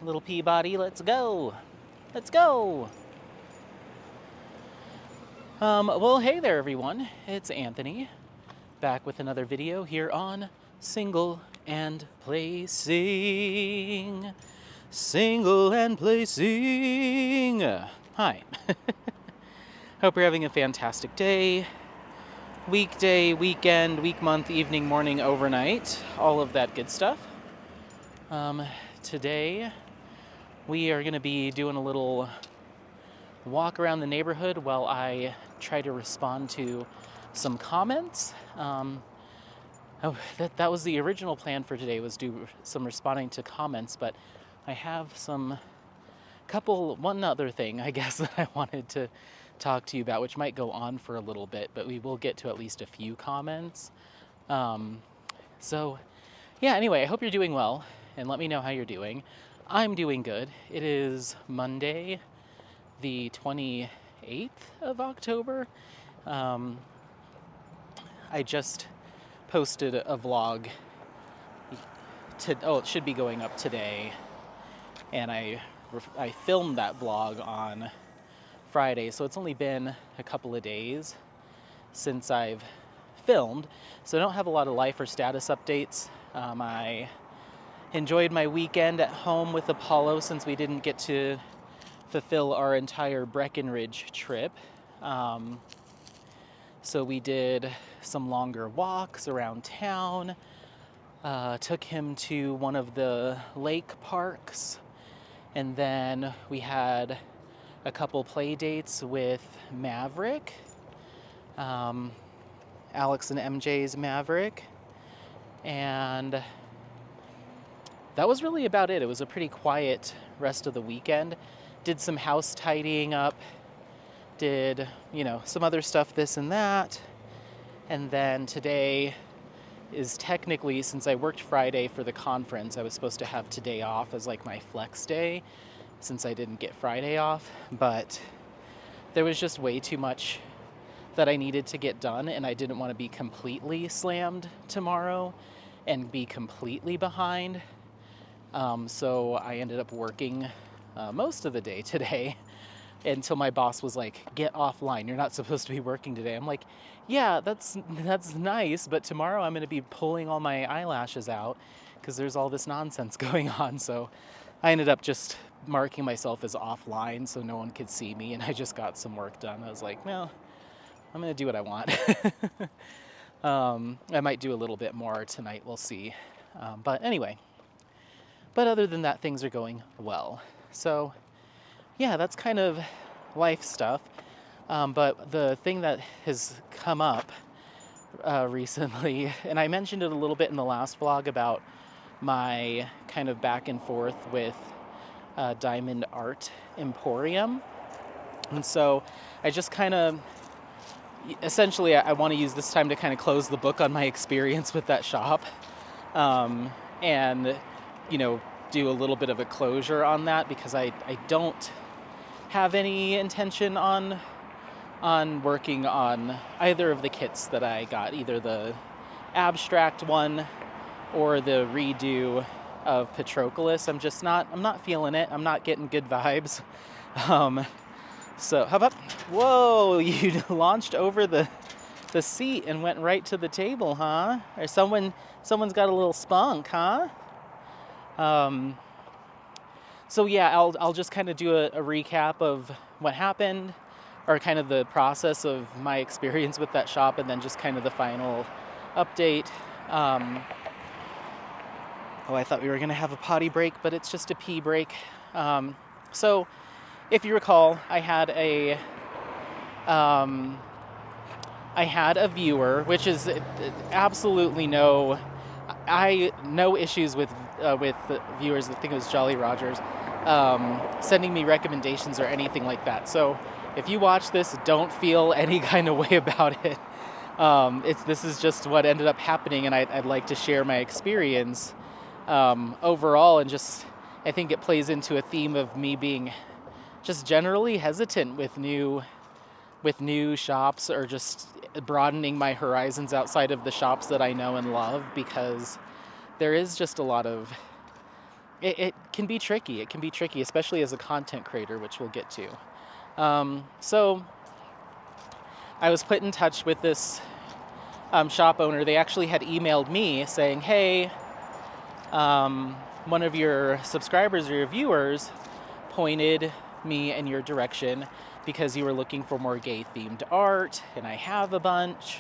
little Peabody, let's go. Let's go. Well, hey there, everyone. It's Anthony, back with another video here on Single and Placing. Single and Placing. Hi. Hope you're having a fantastic day, weekday, weekend, week, month, evening, morning, overnight, all of that good stuff. Today, we are going to be doing a little walk around the neighborhood while I try to respond to some comments. That was the original plan for today, was do some responding to comments, but I have one other thing, I guess, that I wanted to talk to you about, which might go on for a little bit, but we will get to at least a few comments. Anyway, I hope you're doing well, and let me know how you're doing. I'm doing good. It is Monday, the 28th of October. I just posted a vlog. It should be going up today. And I filmed that vlog on Friday, so it's only been a couple of days since I've filmed, so I don't have a lot of life or status updates. I enjoyed my weekend at home with Apollo since we didn't get to fulfill our entire Breckenridge trip. So we did some longer walks around town, took him to one of the lake parks, and then we had a couple play dates with Maverick, Alex and MJ's Maverick, and that was really about it. It was a pretty quiet rest of the weekend. Did some house tidying up, did, some other stuff, this and that. And then today is technically, since I worked Friday for the conference, I was supposed to have today off as like my flex day, since I didn't get Friday off. But there was just way too much that I needed to get done, and I didn't want to be completely slammed tomorrow and be completely behind. So I ended up working most of the day today until my boss was like, get offline, you're not supposed to be working today. I'm like, yeah, that's nice, but tomorrow I'm going to be pulling all my eyelashes out because there's all this nonsense going on. So I ended up just marking myself as offline so no one could see me, and I just got some work done. I was like, well, I'm going to do what I want. I might do a little bit more tonight, we'll see. But other than that, things are going well. So yeah, that's kind of life stuff. But the thing that has come up recently, and I mentioned it a little bit in the last vlog about my kind of back and forth with Diamond Art Emporium. And so I just kind of, essentially, I want to use this time to kind of close the book on my experience with that shop. And do a little bit of a closure on that, because I don't have any intention on working on either of the kits that I got, either the abstract one or the redo of Patroclus. I'm not feeling it. I'm not getting good vibes. So how about, whoa, you launched over the seat and went right to the table, huh? Or someone's got a little spunk, huh? So yeah, I'll just kind of do a recap of what happened, or kind of the process of my experience with that shop, and then just kind of the final update. I thought we were going to have a potty break, but it's just a pee break. So if you recall, I had a viewer, which is absolutely no issues with the viewers. I think it was Jolly Rogers, sending me recommendations or anything like that. So if you watch this, don't feel any kind of way about it. This is just what ended up happening, and I'd like to share my experience overall, and just, I think it plays into a theme of me being just generally hesitant with new shops, or just broadening my horizons outside of the shops that I know and love, because there is just a lot of it can be tricky. It can be tricky, especially as a content creator, which we'll get to. So I was put in touch with this shop owner. They actually had emailed me saying, hey, one of your subscribers or your viewers pointed me in your direction because you were looking for more gay themed art, and I have a bunch,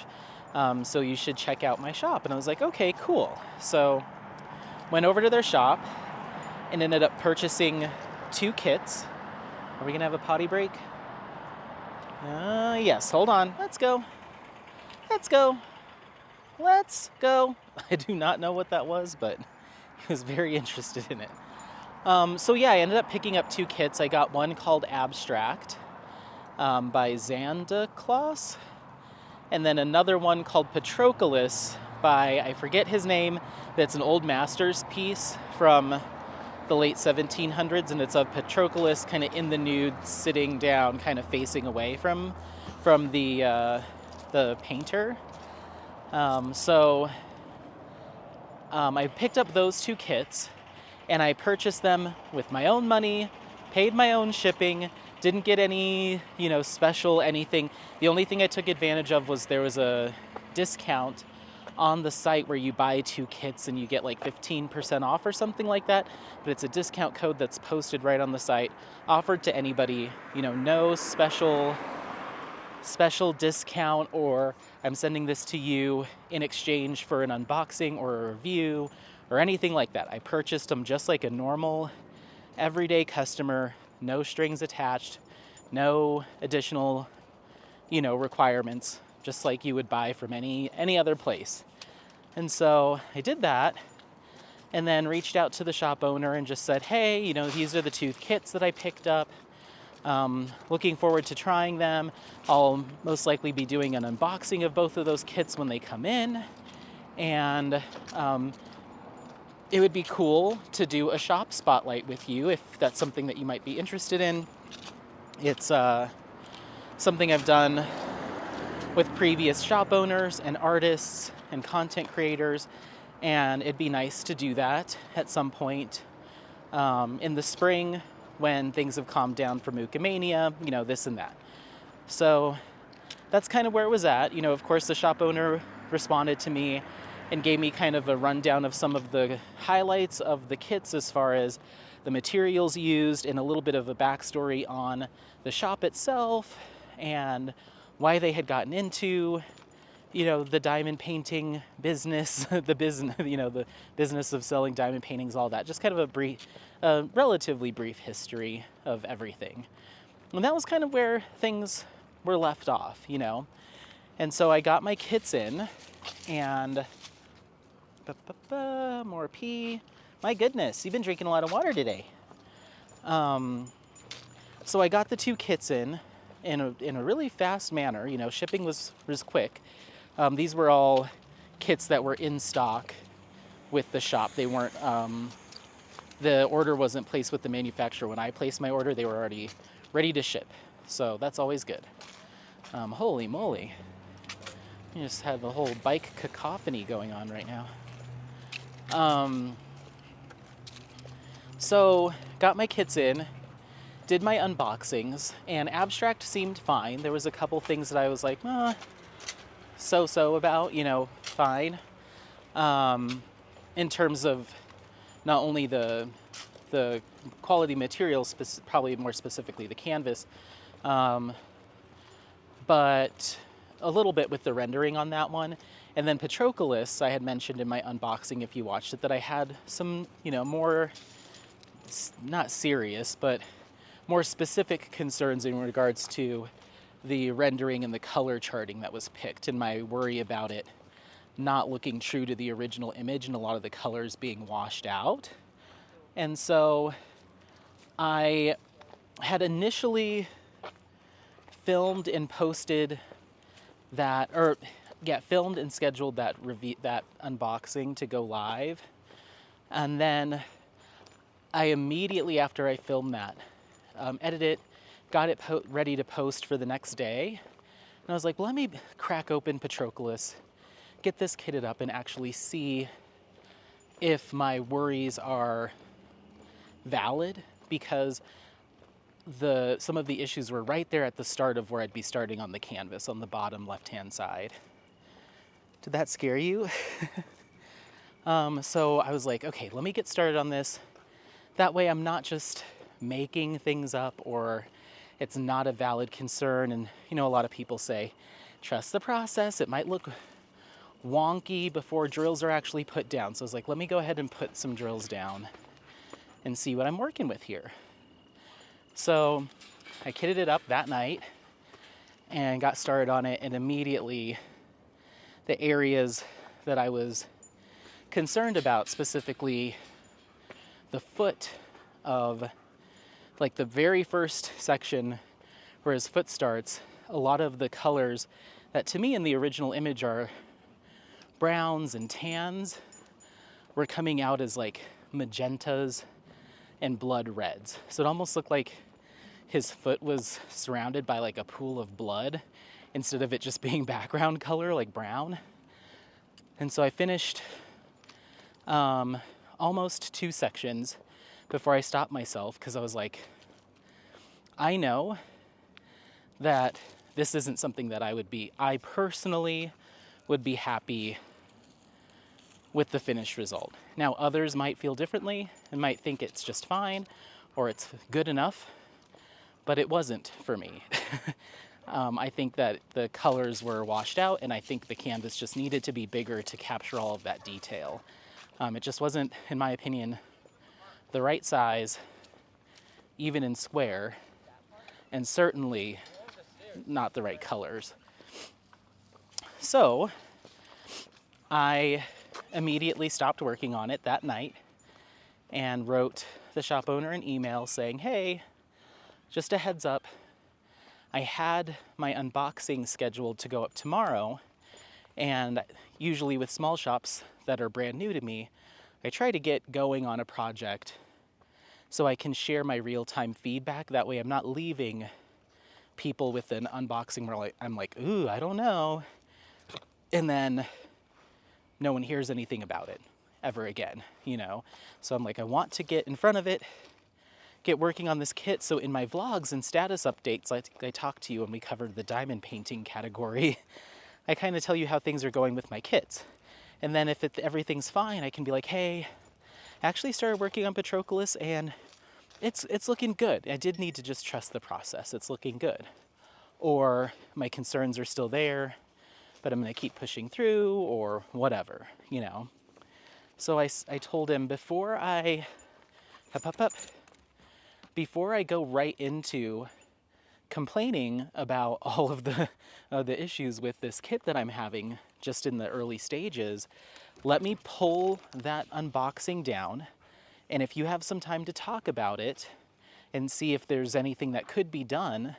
so you should check out my shop. And I was like, okay, cool. So went over to their shop and ended up purchasing 2 kits. Are we gonna have a potty break? Yes, hold on. Let's go. Let's go. Let's go. I do not know what that was, but he was very interested in it. So yeah, I ended up picking up 2 kits. I got one called Abstract by Xanda Claus, and then another one called Patroclus by, I forget his name, that's an old master's piece from the late 1700s, and it's of Patroclus kind of in the nude, sitting down, kind of facing away from the painter. I picked up those 2 kits, and I purchased them with my own money, paid my own shipping, didn't get any, special anything. The only thing I took advantage of was there was a discount on the site where you buy 2 kits and you get like 15% off or something like that. But it's a discount code that's posted right on the site, offered to anybody, no special discount, or I'm sending this to you in exchange for an unboxing or a review or anything like that. I purchased them just like a normal everyday customer, no strings attached, no additional, requirements, just like you would buy from any other place. And so I did that, and then reached out to the shop owner and just said, hey, these are the 2 kits that I picked up. Looking forward to trying them. I'll most likely be doing an unboxing of both of those kits when they come in, and it would be cool to do a shop spotlight with you if that's something that you might be interested in. It's something I've done with previous shop owners and artists and content creators, and it'd be nice to do that at some point in the spring when things have calmed down for Mookamania, this and that. So that's kind of where it was at. Of course, the shop owner responded to me and gave me kind of a rundown of some of the highlights of the kits as far as the materials used, and a little bit of a backstory on the shop itself and why they had gotten into, the diamond painting business, the business of selling diamond paintings, all that. Just kind of a relatively brief history of everything. And that was kind of where things were left off, And so I got my kits in, and more pee. My goodness, you've been drinking a lot of water today. So I got the 2 kits in a really fast manner. Shipping was quick. These were all kits that were in stock with the shop. They weren't, the order wasn't placed with the manufacturer. When I placed my order, they were already ready to ship. So that's always good. Holy moly. You just have a whole bike cacophony going on right now. So got my kits in, did my unboxings, and Abstract seemed fine. There was a couple things that I was like, so about, fine. In terms of not only the quality materials, probably more specifically the canvas, but a little bit with the rendering on that one. And then Patroclus, I had mentioned in my unboxing, if you watched it, that I had some, more, not serious, but more specific concerns in regards to the rendering and the color charting that was picked, and my worry about it not looking true to the original image and a lot of the colors being washed out. And so I had initially filmed and posted that, filmed and scheduled that unboxing to go live. And then I immediately, after I filmed that, edited it, got it ready to post for the next day. And I was like, well, let me crack open Patroclus, get this kitted up, and actually see if my worries are valid because some of the issues were right there at the start of where I'd be starting on the canvas on the bottom left-hand side. Did that scare you? So I was like, okay, let me get started on this. That way I'm not just making things up or it's not a valid concern. And you know, a lot of people say, trust the process. It might look wonky before drills are actually put down. So I was like, let me go ahead and put some drills down and see what I'm working with here. So I kitted it up that night and got started on it, and immediately the areas that I was concerned about, specifically the foot of like the very first section where his foot starts, a lot of the colors that to me in the original image are browns and tans were coming out as like magentas and blood reds. So it almost looked like his foot was surrounded by like a pool of blood instead of it just being background color like brown. And so I finished almost 2 sections before I stopped myself because I was like, I know that this isn't something that I personally would be happy with the finished result. Now others might feel differently and might think it's just fine or it's good enough, but it wasn't for me. I think that the colors were washed out, and I think the canvas just needed to be bigger to capture all of that detail. It just wasn't, in my opinion, the right size, even in square, and certainly not the right colors. So I immediately stopped working on it that night and wrote the shop owner an email saying, hey, just a heads up, I had my unboxing scheduled to go up tomorrow, and usually with small shops that are brand new to me, I try to get going on a project so I can share my real-time feedback. That way I'm not leaving people with an unboxing where I'm like, ooh, I don't know, and then no one hears anything about it ever again, you know? So I'm like, I want to get in front of it, get working on this kit, so in my vlogs and status updates, like I talked to you when we covered the diamond painting category, I kind of tell you how things are going with my kits. And then if everything's fine, I can be like, hey, I actually started working on Patroclus and it's looking good. I did need to just trust the process. It's looking good. Or my concerns are still there, but I'm gonna keep pushing through or whatever, you know? So I told him before I go right into complaining about all of the issues with this kit that I'm having just in the early stages, let me pull that unboxing down, and if you have some time to talk about it and see if there's anything that could be done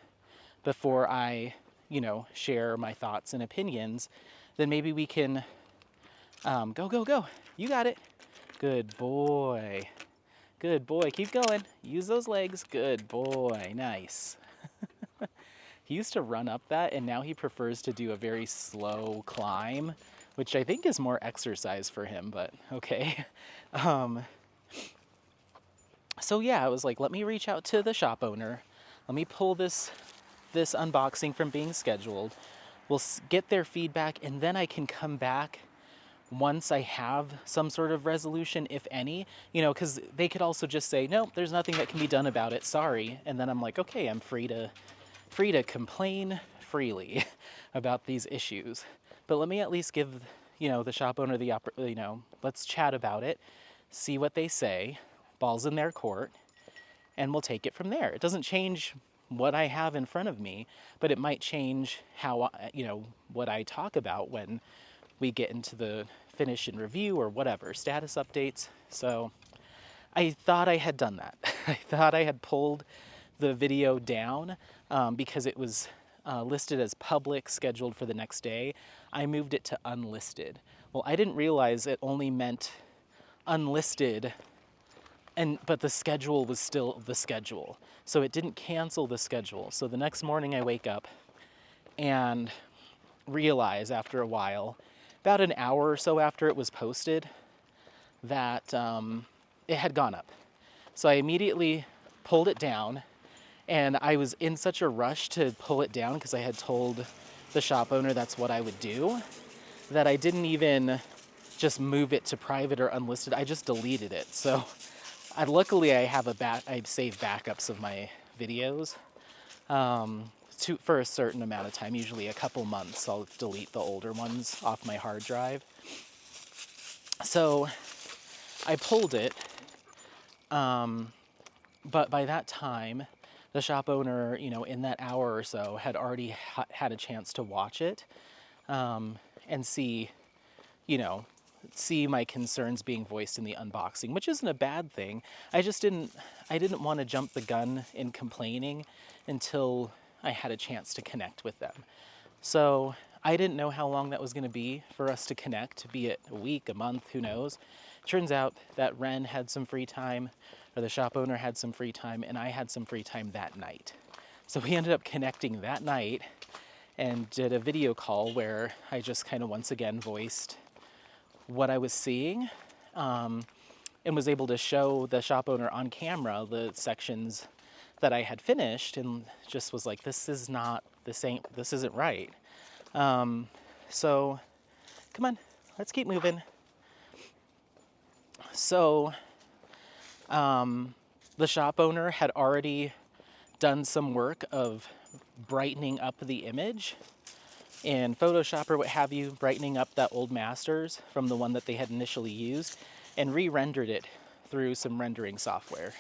before I, you know, share my thoughts and opinions, then maybe we can go. You got it. Good boy. Good boy. Keep going. Use those legs. Good boy. Nice. He used to run up that, and now he prefers to do a very slow climb, which I think is more exercise for him, but okay. So yeah, I was like, let me reach out to the shop owner. Let me pull this unboxing from being scheduled. We'll get their feedback, and then I can come back once I have some sort of resolution, if any, you know, because they could also just say, no, there's nothing that can be done about it, sorry. And then I'm like, okay, I'm free to complain freely about these issues. But let me at least give, you know, the shop owner let's chat about it, see what they say, ball's in their court, and we'll take it from there. It doesn't change what I have in front of me, but it might change how, what I talk about when we get into the finish and review or whatever, status updates. So I thought I had done that. I thought I had pulled the video down because it was listed as public, scheduled for the next day. I moved it to unlisted. Well, I didn't realize it only meant unlisted, but the schedule was still the schedule. So it didn't cancel the schedule. So the next morning I wake up and realize after a while, about an hour or so after it was posted, that it had gone up. So I immediately pulled it down, and I was in such a rush to pull it down because I had told the shop owner that's what I would do, that I didn't even just move it to private or unlisted. I just deleted it. So luckily I have I save backups of my videos for a certain amount of time, usually a couple months. I'll delete the older ones off my hard drive. So I pulled it, but by that time, the shop owner, in that hour or so, had already had a chance to watch it and see, see my concerns being voiced in the unboxing, which isn't a bad thing. I didn't want to jump the gun in complaining until I had a chance to connect with them. So I didn't know how long that was going to be for us to connect, be it a week, a month, who knows. Turns out that Ren had some free time, or the shop owner had some free time, and I had some free time that night. So we ended up connecting that night and did a video call where I just kind of once again voiced what I was seeing, and was able to show the shop owner on camera the sections that I had finished, and just was like, this isn't right. So come on, let's keep moving. So the shop owner had already done some work of brightening up the image in Photoshop or what have you, brightening up that old masters from the one that they had initially used, and re-rendered it through some rendering software,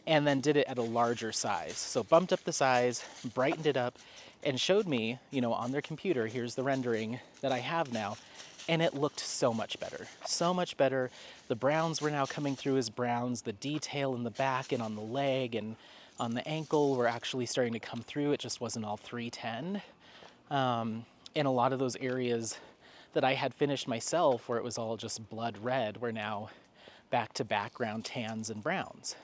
and then did it at a larger size. So bumped up the size, brightened it up, and showed me, on their computer, here's the rendering that I have now, and it looked so much better. So much better. The browns were now coming through as browns. The detail in the back and on the leg and on the ankle were actually starting to come through. It just wasn't all 310. And a lot of those areas that I had finished myself, where it was all just blood red, were now back to background tans and browns,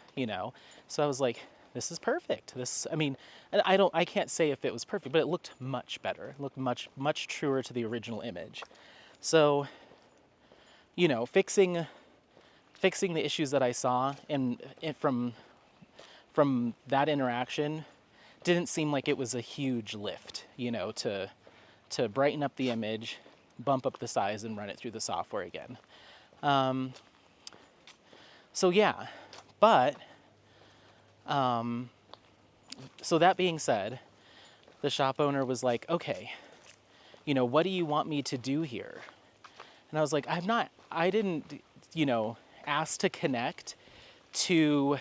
So I was like, this is perfect. I can't say if it was perfect, but it looked much better. It looked much, much truer to the original image. So, fixing the issues that I saw and from that interaction didn't seem like it was a huge lift, to brighten up the image, bump up the size, and run it through the software again. So yeah, but so that being said, the shop owner was like, okay, what do you want me to do here? And I was like, I didn't, ask to connect to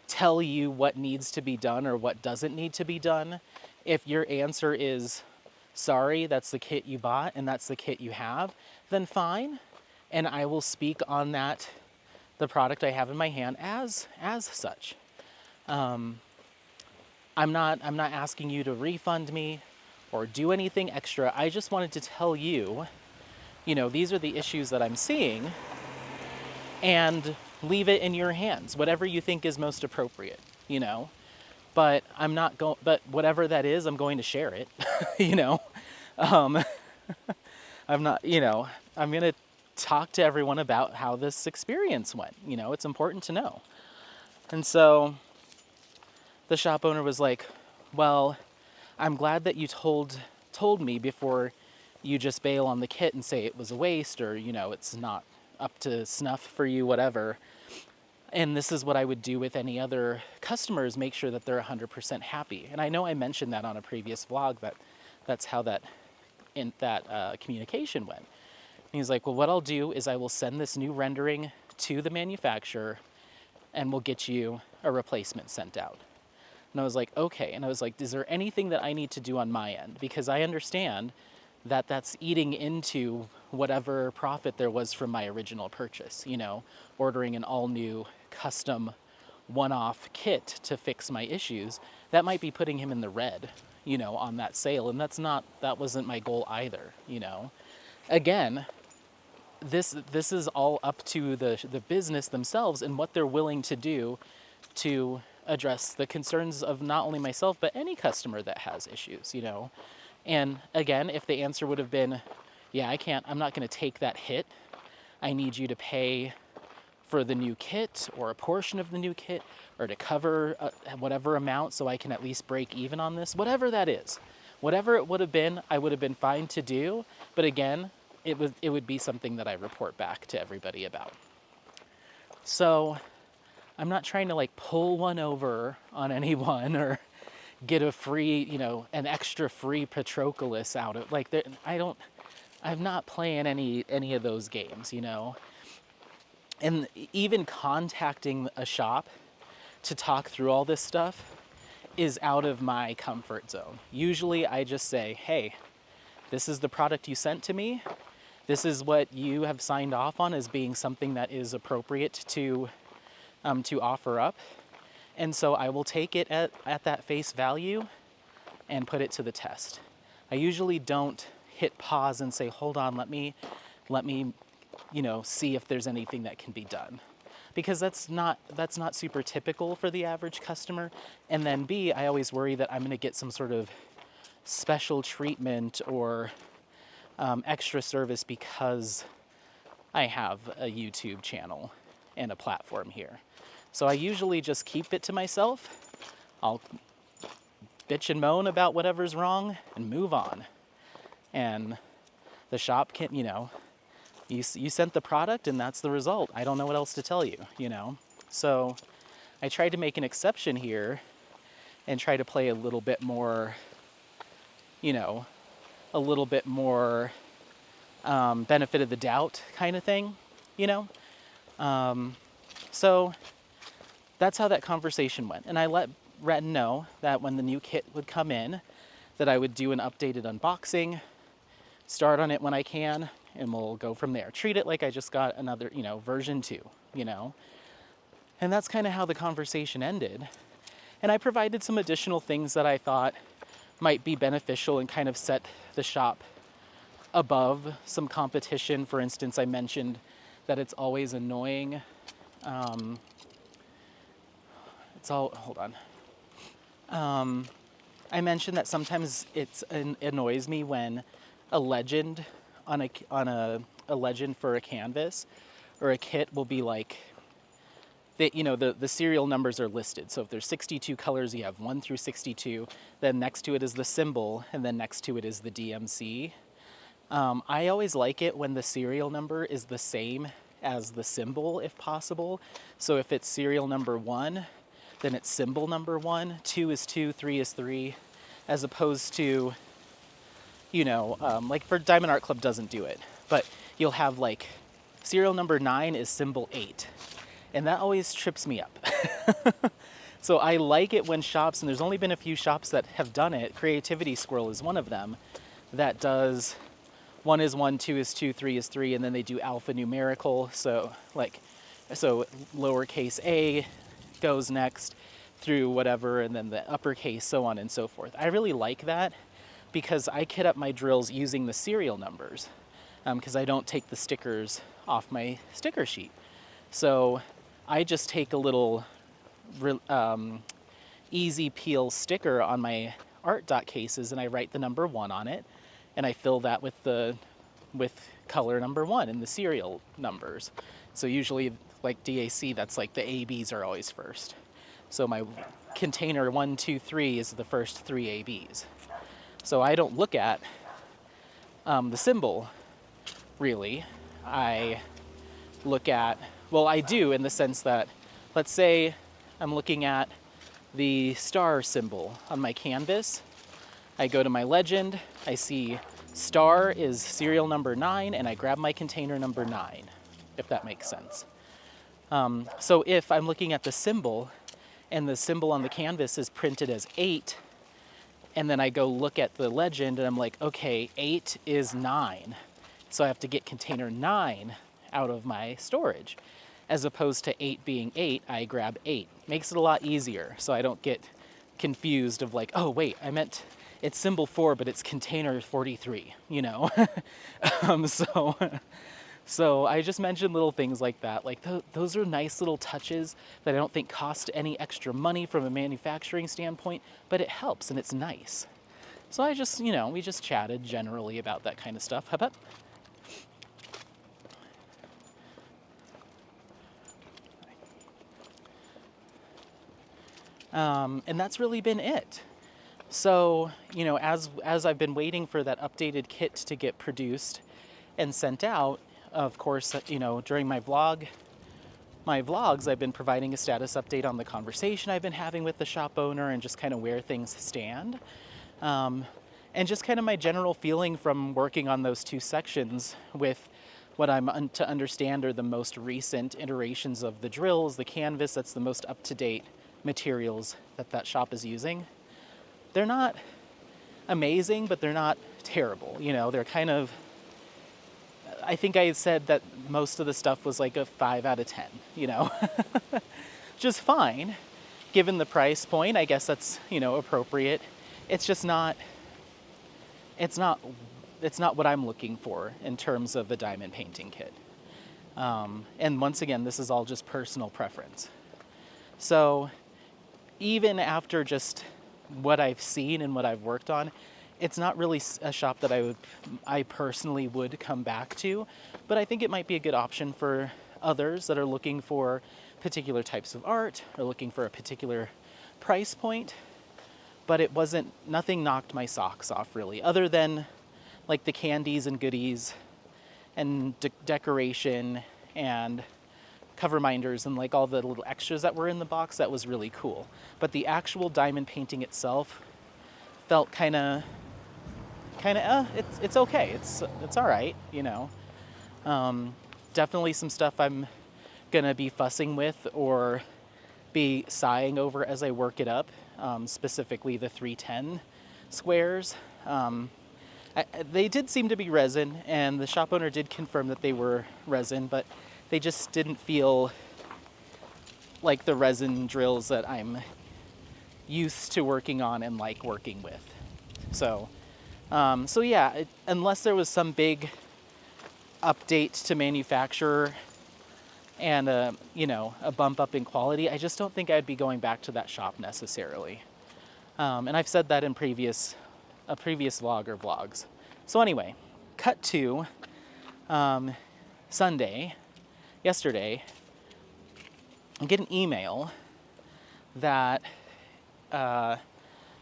tell you what needs to be done or what doesn't need to be done. If your answer is, sorry, that's the kit you bought and that's the kit you have, then fine. And I will speak on that, the product I have in my hand as such. I'm not asking you to refund me or do anything extra. I just wanted to tell you, these are the issues that I'm seeing, and leave it in your hands, whatever you think is most appropriate, But but whatever that is, I'm going to share it, I'm not, I'm going to talk to everyone about how this experience went. It's important to know. And so the shop owner was like, well, I'm glad that you told me before you just bail on the kit and say it was a waste, or, it's not up to snuff for you, whatever. And this is what I would do with any other customers, make sure that they're 100% happy. And I know I mentioned that on a previous vlog, that's how that communication went. And he's like, well, what I'll do is I will send this new rendering to the manufacturer and we'll get you a replacement sent out. And I was like, okay. And I was like, is there anything that I need to do on my end? Because I understand that that's eating into whatever profit there was from my original purchase, ordering an all new custom one-off kit to fix my issues. That might be putting him in the red, on that sale. And that wasn't my goal either, Again, this is all up to the business themselves and what they're willing to do to address the concerns of not only myself, but any customer that has issues, And again, if the answer would have been, yeah, I'm not going to take that hit. I need you to pay for the new kit or a portion of the new kit, or to cover whatever amount so I can at least break even on this, whatever that is. Whatever it would have been, I would have been fine to do, but again, it would be something that I report back to everybody about. So I'm not trying to like pull one over on anyone or get a free, an extra free Patroclus out of like I'm not playing any of those games, And even contacting a shop to talk through all this stuff is out of my comfort zone. Usually I just say, hey, this is the product you sent to me. This is what you have signed off on as being something that is appropriate to offer up. And so I will take it at that face value and put it to the test. I usually don't hit pause and say, hold on, let me see if there's anything that can be done. Because that's not super typical for the average customer. And then B, I always worry that I'm going to get some sort of special treatment or extra service because I have a YouTube channel and a platform here. So I usually just keep it to myself. I'll bitch and moan about whatever's wrong and move on. And the shop can, you sent the product and that's the result. I don't know what else to tell you, So I tried to make an exception here and try to play a little bit more, benefit of the doubt kind of thing, So that's how that conversation went. And I let Ren know that when the new kit would come in, that I would do an updated unboxing, start on it when I can, and we'll go from there. Treat it like I just got another, version 2, And that's kind of how the conversation ended. And I provided some additional things that I thought might be beneficial and kind of set the shop above some competition. For instance, I mentioned that it's always annoying. Hold on. I mentioned that sometimes it annoys me when a legend on a legend for a canvas or a kit will be like, the serial numbers are listed. So if there's 62 colors, you have 1 through 62. Then next to it is the symbol, and then next to it is the DMC. I always like it when the serial number is the same as the symbol, if possible. So if it's serial number 1, then it's symbol number 1. 2 is 2, 3 is 3, as opposed to, like for Diamond Art Club doesn't do it, but you'll have like serial number 9 is symbol 8. And that always trips me up. So I like it when shops, and there's only been a few shops that have done it, Creativity Squirrel is one of them, that does 1 is 1, 2 is 2, 3 is 3, and then they do alphanumerical. So lowercase a goes next through whatever, and then the uppercase, so on and so forth. I really like that because I kit up my drills using the serial numbers because I don't take the stickers off my sticker sheet. So I just take a little easy peel sticker on my art dot cases and I write the number 1 on it, and I fill that with color number 1 and the serial numbers. So usually like DAC, that's like the ABs are always first. So my container 1, 2, 3 is the first 3 ABs. So I don't look at the symbol really. I look at, well, I do in the sense that, let's say I'm looking at the star symbol on my canvas. I go to my legend, I see star is serial number 9, and I grab my container number 9, if that makes sense. So if I'm looking at the symbol, and the symbol on the canvas is printed as 8, and then I go look at the legend, and I'm like, okay, 8 is 9. So I have to get container 9 out of my storage. As opposed to 8 being 8, I grab 8. Makes it a lot easier, so I don't get confused of like, oh wait, I meant it's symbol 4, but it's container 43, So I just mentioned little things like that. Like those are nice little touches that I don't think cost any extra money from a manufacturing standpoint, but it helps and it's nice. So I just, we just chatted generally about that kind of stuff. How about? And that's really been it. So, as I've been waiting for that updated kit to get produced and sent out, of course, during my vlogs, I've been providing a status update on the conversation I've been having with the shop owner and just kind of where things stand. And just kind of my general feeling from working on those two sections with what I'm to understand are the most recent iterations of the drills, the canvas, that's the most up-to-date materials that shop is using. They're not amazing, but they're not terrible. They're kind of, I think I said that most of the stuff was like a 5 out of 10, just fine. Given the price point, I guess that's, appropriate. It's just not, it's not what I'm looking for in terms of a diamond painting kit. And once again, this is all just personal preference. So even after just what I've seen and what I've worked on, it's not really a shop that I personally would come back to, but I think it might be a good option for others that are looking for particular types of art or looking for a particular price point. But nothing knocked my socks off really, other than like the candies and goodies and decoration and cover minders and like all the little extras that were in the box. That was really cool. But the actual diamond painting itself felt kind of it's okay. It's all right, Definitely some stuff I'm gonna be fussing with or be sighing over as I work it up. Specifically the 310 squares. They did seem to be resin, and the shop owner did confirm that they were resin, but they just didn't feel like the resin drills that I'm used to working on and like working with. So yeah, unless there was some big update to manufacturer and a bump up in quality, I just don't think I'd be going back to that shop necessarily. And I've said that in a previous vlog or vlogs. So anyway, cut to yesterday, I get an email that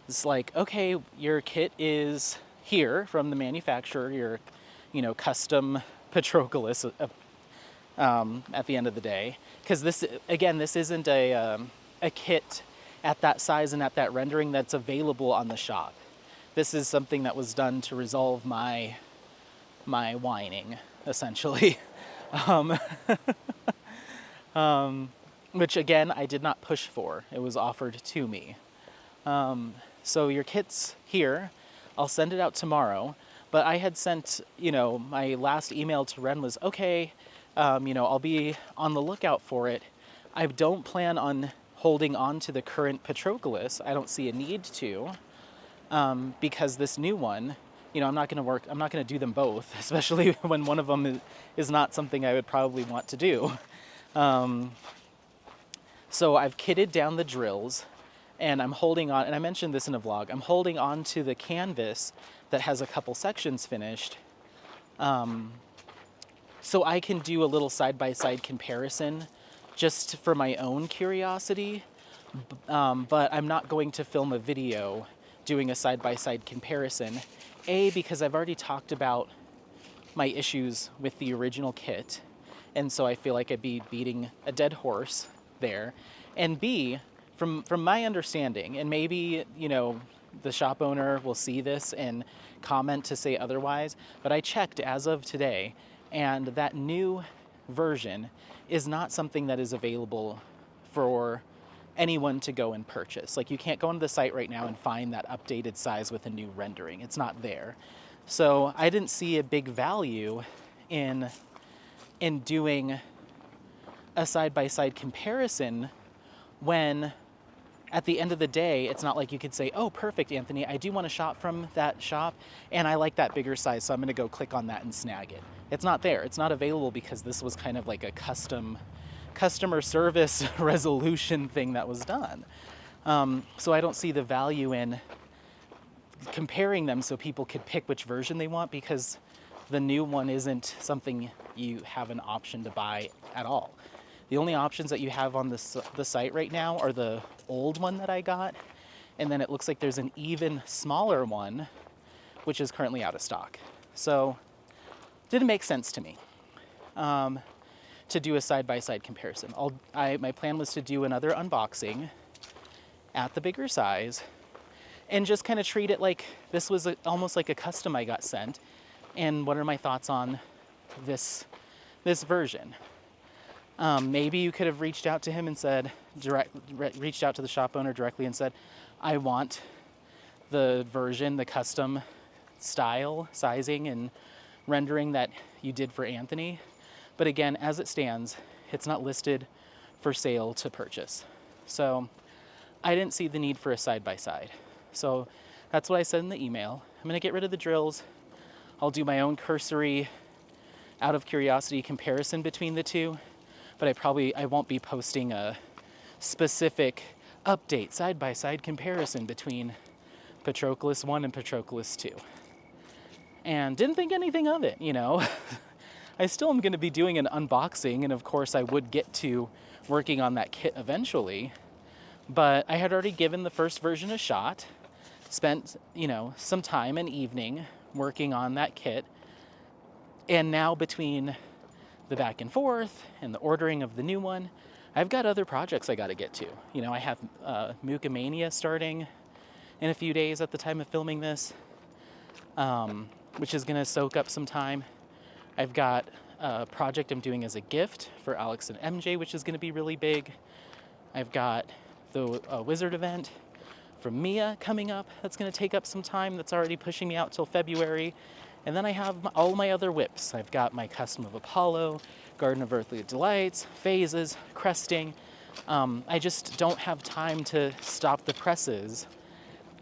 it's like, okay, your kit is here from the manufacturer, your custom Patroclus at the end of the day. Because this isn't a kit at that size and at that rendering that's available on the shop. This is something that was done to resolve my whining, essentially. Which again, I did not push for. It was offered to me. So your kit's here. I'll send it out tomorrow. But I had sent, my last email to Ren was, okay, I'll be on the lookout for it. I don't plan on holding on to the current Patroclus. I don't see a need to, because this new one, I'm not going to do them both, especially when one of them is not something I would probably want to do. So I've kitted down the drills, and I'm holding on, and I mentioned this in a vlog, I'm holding on to the canvas that has a couple sections finished, so I can do a little side-by-side comparison just for my own curiosity, but I'm not going to film a video doing a side-by-side comparison, because I've already talked about my issues with the original kit, and so I feel like I'd be beating a dead horse there, and B, from my understanding, and maybe, the shop owner will see this and comment to say otherwise, but I checked as of today, and that new version is not something that is available for anyone to go and purchase. Like, you can't go onto the site right now and find that updated size with a new rendering. It's not there. So I didn't see a big value in doing a side-by-side comparison when at the end of the day, it's not like you could say, oh, perfect, Anthony, I do want to shop from that shop, and I like that bigger size, so I'm going to go click on that and snag it. It's not there. It's not available because this was kind of like a customer service resolution thing that was done. So I don't see the value in comparing them so people could pick which version they want, because the new one isn't something you have an option to buy at all. The only options that you have on the site right now are the old one that I got, and then it looks like there's an even smaller one, which is currently out of stock. So, didn't make sense to me to do a side-by-side comparison. My plan was to do another unboxing at the bigger size and just kind of treat it like this was almost like a custom I got sent. And what are my thoughts on this version? Maybe you could have reached out to him and said, reached out to the shop owner directly and said, I want the version, the custom style, sizing, and rendering that you did for Anthony. But again, as it stands, it's not listed for sale to purchase. So I didn't see the need for a side-by-side. So that's what I said in the email. I'm gonna get rid of the drills. I'll do my own cursory, out of curiosity comparison between the two, but I won't be posting a specific update side-by-side comparison between Patroclus 1 and Patroclus 2. And didn't think anything of it, you know. I still am going to be doing an unboxing, and of course I would get to working on that kit eventually, but I had already given the first version a shot, spent, you know, some time and evening working on that kit, and now between the back and forth and the ordering of the new one, I've got other projects I got to get to. You know, I have Mucomania starting in a few days at the time of filming this, which is going to soak up some time. I've got a project I'm doing as a gift for Alex and MJ, which is going to be really big. I've got the Wizard event from Mia coming up. That's going to take up some time. That's already pushing me out till February. And then I have all my other whips. I've got my Custom of Apollo, Garden of Earthly Delights, Phases, Cresting. I just don't have time to stop the presses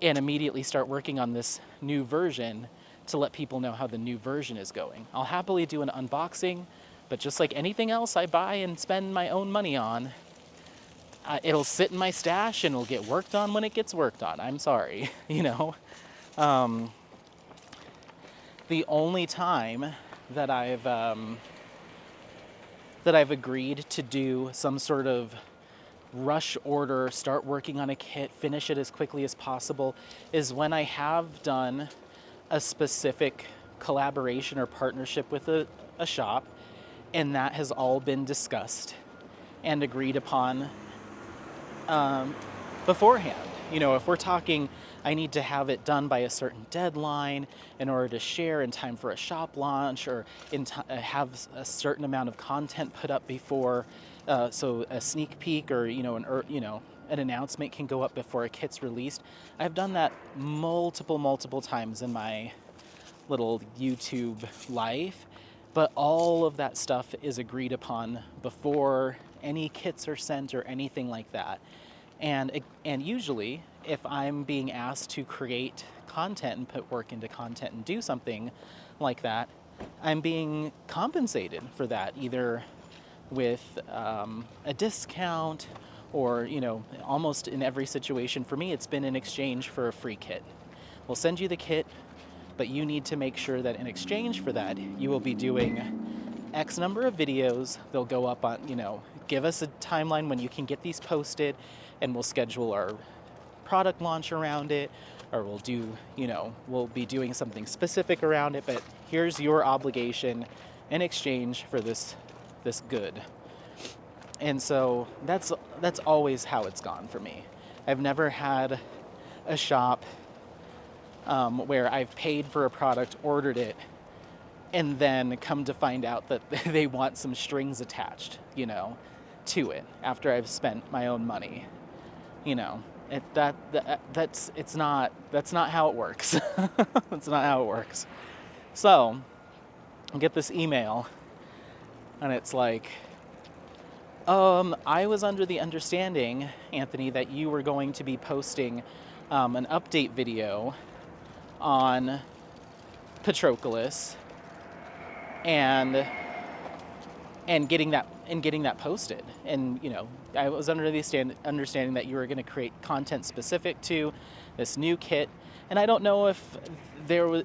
and immediately start working on this new version to let people know how the new version is going. I'll happily do an unboxing, but just like anything else I buy and spend my own money on, it'll sit in my stash and it'll get worked on when it gets worked on. I'm sorry, you know. The only time that I've agreed to do some sort of rush order, start working on a kit, finish it as quickly as possible, is when I have done a specific collaboration or partnership with a shop, and that has all been discussed and agreed upon beforehand. You know, if we're talking, I need to have it done by a certain deadline in order to share in time for a shop launch, or have a certain amount of content put up before, so a sneak peek or an announcement can go up before a kit's released. I've done that multiple times in my little YouTube life, but all of that stuff is agreed upon before any kits are sent or anything like that. And usually, if I'm being asked to create content and put work into content and do something like that, I'm being compensated for that, either with a discount, or, you know, almost in every situation for me, it's been in exchange for a free kit. We'll send you the kit, but you need to make sure that in exchange for that, you will be doing X number of videos. They'll go up on, you know, give us a timeline when you can get these posted, and we'll schedule our product launch around it, or we'll do, you know, we'll be doing something specific around it, but here's your obligation in exchange for this good. And so that's always how it's gone for me. I've never had a shop where I've paid for a product, ordered it, and then come to find out that they want some strings attached, you know, to it after I've spent my own money. You know, that's not how it works. That's not how it works. So I get this email, and it's like, I was under the understanding, Anthony, that you were going to be posting an update video on Patroclus and getting that posted. And, you know, I was under the understanding that you were going to create content specific to this new kit. And I don't know if the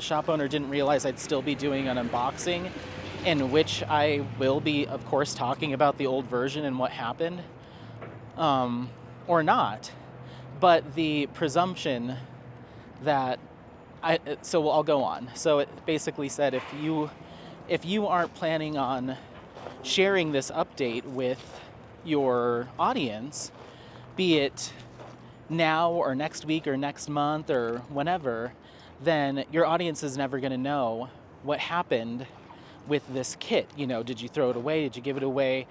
shop owner didn't realize I'd still be doing an unboxing in which I will be, of course, talking about the old version and what happened, or not. But the presumption that so I'll go on. So it basically said if you aren't planning on sharing this update with your audience, be it now or next week or next month or whenever, then your audience is never going to know what happened with this kit. Did you throw it away? Did you give it away?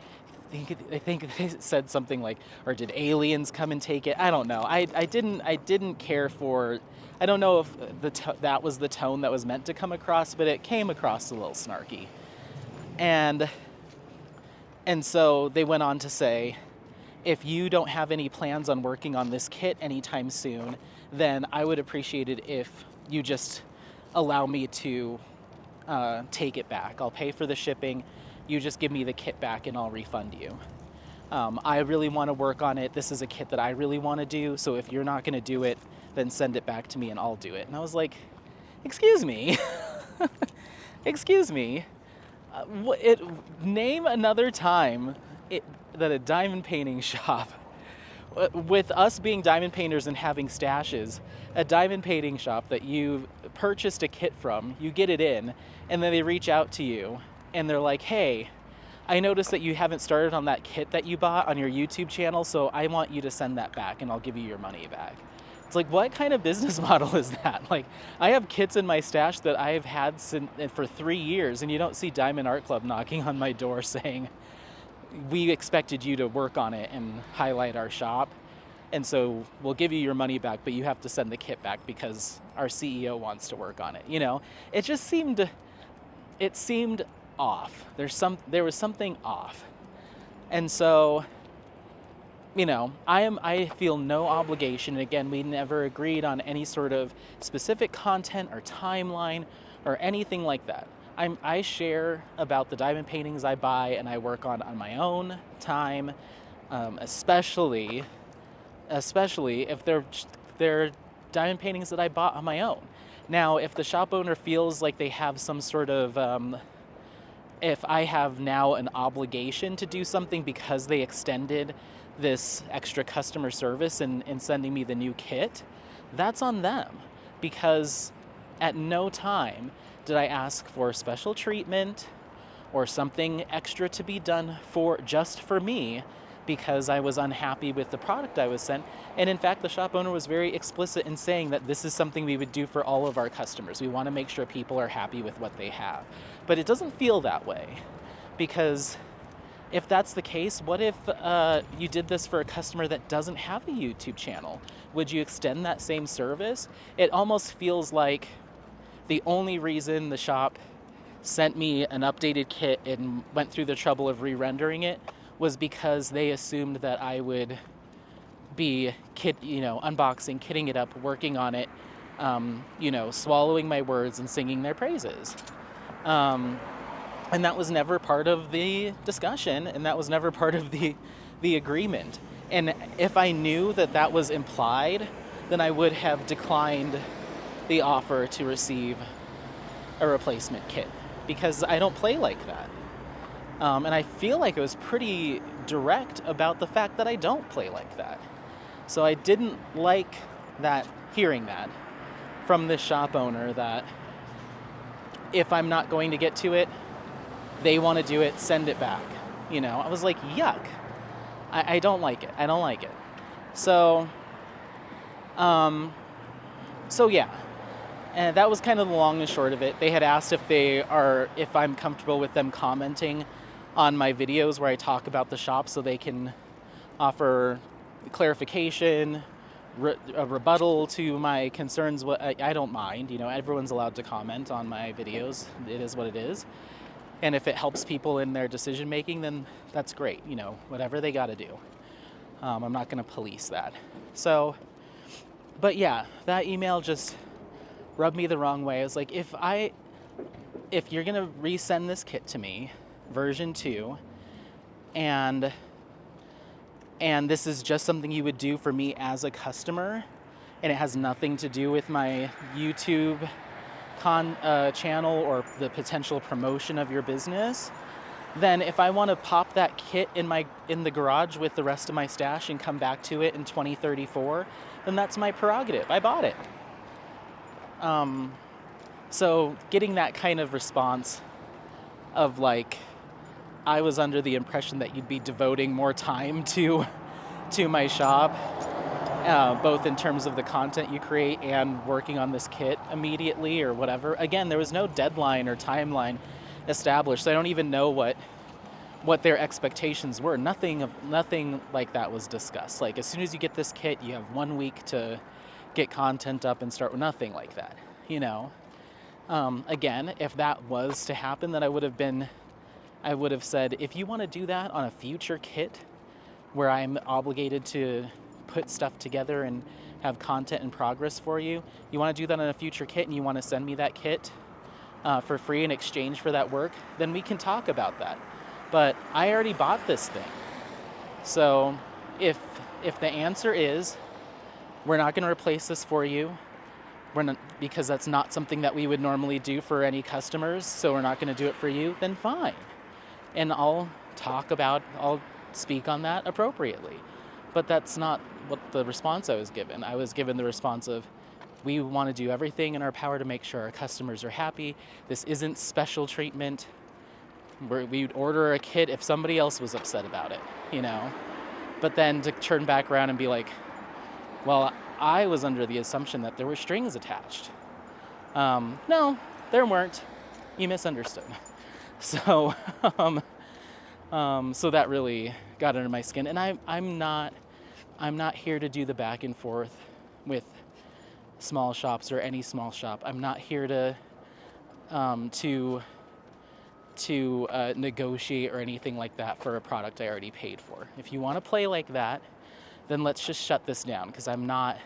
I think they said something like, or did aliens come and take it? I don't know. I didn't care for. I don't know if that was the tone that was meant to come across, but it came across a little snarky. And so they went on to say, if you don't have any plans on working on this kit anytime soon, then I would appreciate it if you just allow me to take it back. I'll pay for the shipping. You just give me the kit back and I'll refund you. I really want to work on it. This is a kit that I really want to do. So if you're not going to do it, then send it back to me and I'll do it. And I was like, excuse me. Excuse me. Name another time that a diamond painting shop, with us being diamond painters and having stashes, a diamond painting shop that you purchased a kit from, you get it in, and then they reach out to you and they're like, hey, I noticed that you haven't started on that kit that you bought on your YouTube channel, so I want you to send that back and I'll give you your money back. It's like, what kind of business model is that? Like, I have kits in my stash that I've had for 3 years, and you don't see Diamond Art Club knocking on my door saying, we expected you to work on it and highlight our shop, and so we'll give you your money back, but you have to send the kit back because our CEO wants to work on it. It just seemed off. There was something off. And so, I feel no obligation. Again, we never agreed on any sort of specific content or timeline or anything like that. I share about the diamond paintings I buy and I work on my own time, especially if they're diamond paintings that I bought on my own. Now, if the shop owner feels like they have some sort of, if I have now an obligation to do something because they extended this extra customer service in sending me the new kit, that's on them, because at no time did I ask for special treatment or something extra to be done just for me because I was unhappy with the product I was sent. And in fact, the shop owner was very explicit in saying that this is something we would do for all of our customers. We want to make sure people are happy with what they have. But it doesn't feel that way, because if that's the case, what if you did this for a customer that doesn't have a YouTube channel? Would you extend that same service? It almost feels like the only reason the shop sent me an updated kit and went through the trouble of re-rendering it was because they assumed that I would be unboxing, kitting it up, working on it, swallowing my words and singing their praises. And that was never part of the discussion, and that was never part of the agreement. And if I knew that was implied, then I would have declined the offer to receive a replacement kit, because I don't play like that. And I feel like it was pretty direct about the fact that I don't play like that. So I didn't like hearing that from this shop owner, that if I'm not going to get to it, they want to do it, send it back. I was like, yuck. I don't like it. I don't like it. So yeah. And that was kind of the long and short of it. They had asked if I'm comfortable with them commenting on my videos where I talk about the shop, so they can offer clarification, a rebuttal to my concerns. I don't mind. Everyone's allowed to comment on my videos. It is what it is. And if it helps people in their decision making, then that's great. Whatever they got to do. I'm not going to police that. So, but yeah, that email just rubbed me the wrong way. I was like, if you're going to resend this kit to me, version 2, and this is just something you would do for me as a customer, and it has nothing to do with my YouTube channel or the potential promotion of your business, then if I want to pop that kit in the garage with the rest of my stash and come back to it in 2034, then that's my prerogative. I bought it. So getting that kind of response of like, I was under the impression that you'd be devoting more time to my shop, both in terms of the content you create and working on this kit immediately or whatever. Again, there was no deadline or timeline established, so I don't even know what their expectations were. Nothing like that was discussed. Like, as soon as you get this kit, you have 1 week to get content up and start. Nothing like that, you know. Again, if that was to happen, then I would have said, if you want to do that on a future kit where I'm obligated to put stuff together and have content in progress for you, you want to do that on a future kit and you want to send me that kit for free in exchange for that work, then we can talk about that. But I already bought this thing. So if the answer is, we're not going to replace this for you, we're not, because that's not something that we would normally do for any customers, so we're not going to do it for you, then fine. And I'll speak on that appropriately. But that's not what the response I was given. I was given the response of, we want to do everything in our power to make sure our customers are happy. This isn't special treatment. We'd order a kit if somebody else was upset about it, you know? But then to turn back around and be like, well, I was under the assumption that there were strings attached. No, there weren't. You misunderstood. So, so that really got under my skin. And I'm not here to do the back and forth with small shops or any small shop. I'm not here to negotiate or anything like that for a product I already paid for. If you want to play like that, then let's just shut this down, because I'm not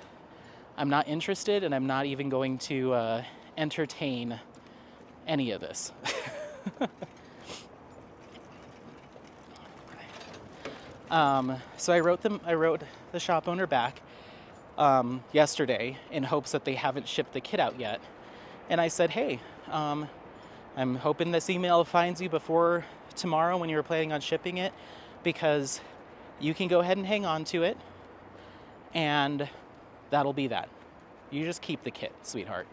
interested, and I'm not even going to entertain any of this. So I wrote the shop owner back yesterday in hopes that they haven't shipped the kit out yet. And I said, hey, I'm hoping this email finds you before tomorrow when you were planning on shipping it, because you can go ahead and hang on to it, and that'll be that. You just keep the kit, sweetheart.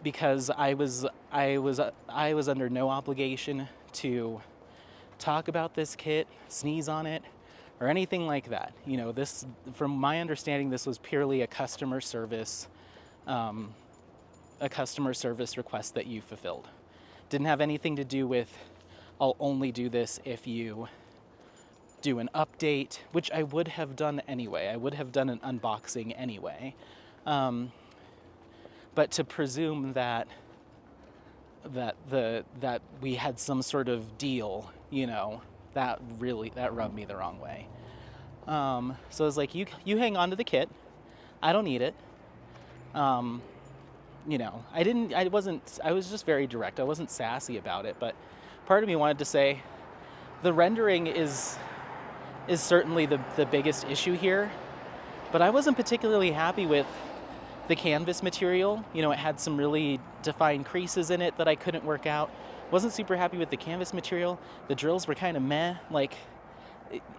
Because I was under no obligation to talk about this kit, sneeze on it, or anything like that. You know, this, from my understanding, this was purely a customer service request that you fulfilled. Didn't have anything to do with, I'll only do this if you do an update, which I would have done anyway. I would have done an unboxing anyway. But to presume that we had some sort of deal, you know, that rubbed me the wrong way. So I was like, you hang on to the kit. I don't need it. You know, I was just very direct. I wasn't sassy about it, but part of me wanted to say the rendering is certainly the biggest issue here, but I wasn't particularly happy with the canvas material. You know, it had some really defined creases in it that I couldn't work out. Wasn't super happy with the canvas material. The drills were kind of meh. Like,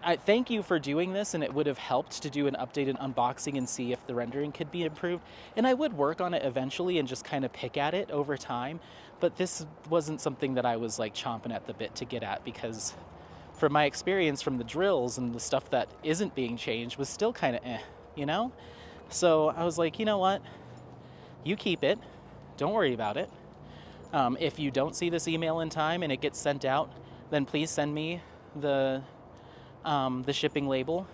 I thank you for doing this, and it would have helped to do an updated unboxing and see if the rendering could be improved. And I would work on it eventually and just kind of pick at it over time. But this wasn't something that I was like chomping at the bit to get at, because from my experience from the drills and the stuff that isn't being changed was still kind of you know? So I was like, you know what? You keep it. Don't worry about it. If you don't see this email in time and it gets sent out, then please send me the shipping label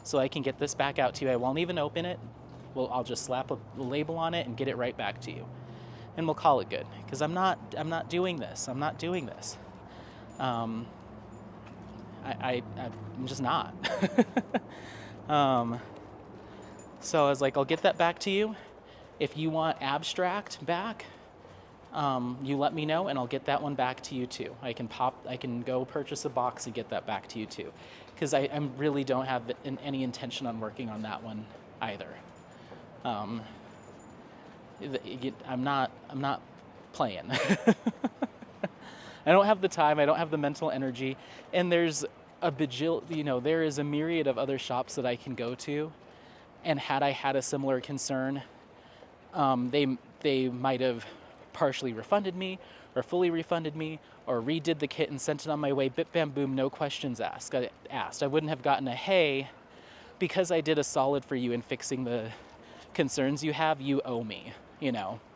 so I can get this back out to you. I won't even open it. Well, I'll just slap a label on it and get it right back to you. And we'll call it good, because I'm not doing this. I'm not doing this. I'm just not. So I was like, I'll get that back to you. If you want abstract back, you let me know, and I'll get that one back to you too. I can go purchase a box and get that back to you too, because I really don't have any intention on working on that one either. I'm not playing. I don't have the time, I don't have the mental energy, and there's there is a myriad of other shops that I can go to, and had I had a similar concern, they might have partially refunded me, or fully refunded me, or redid the kit and sent it on my way. Bit bam boom, no questions asked. I wouldn't have gotten a hey, because I did a solid for you in fixing the concerns you have, you owe me.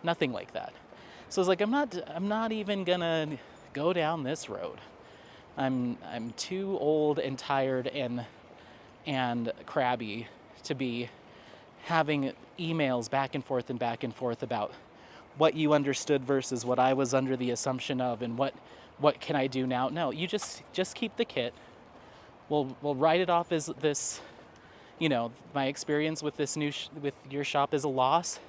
Nothing like that. So I was like, I'm not even gonna go down this road. I'm too old and tired and crabby to be having emails back and forth about what you understood versus what I was under the assumption of, and what can I do now. No, you just keep the kit. We'll write it off as this, my experience with this with your shop is a loss,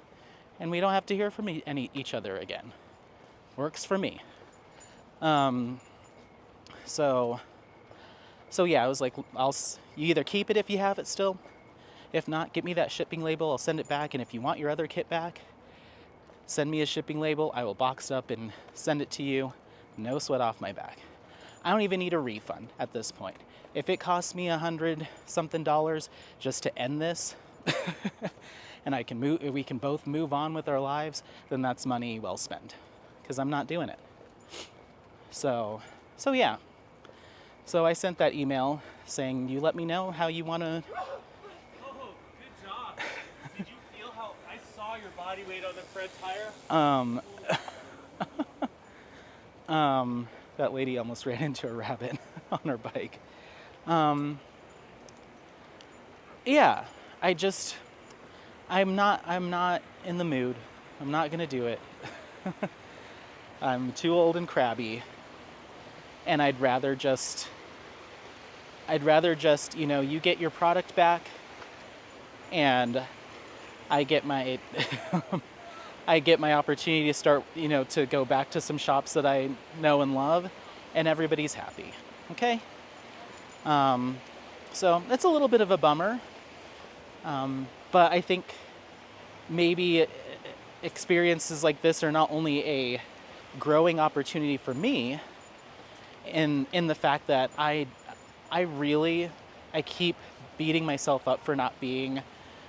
and we don't have to hear from each other again. Works for me. So yeah, I was like, you either keep it if you have it still. If not, get me that shipping label. I'll send it back. And if you want your other kit back, send me a shipping label. I will box it up and send it to you. No sweat off my back. I don't even need a refund at this point. If it costs me $100-something just to end this, and we can both move on with our lives, then that's money well spent, because I'm not doing it. So yeah. So I sent that email saying, you let me know how you want to. Oh, good job. Did you feel how I saw your body weight on the front tire? That lady almost ran into a rabbit on her bike. Yeah, I'm not in the mood. I'm not gonna do it. I'm too old and crabby, and I'd rather just, you get your product back, and I get my, I get my opportunity to start, to go back to some shops that I know and love, and everybody's happy. Okay? So that's a little bit of a bummer, but I think maybe experiences like this are not only a growing opportunity for me, in the fact that I keep beating myself up for not being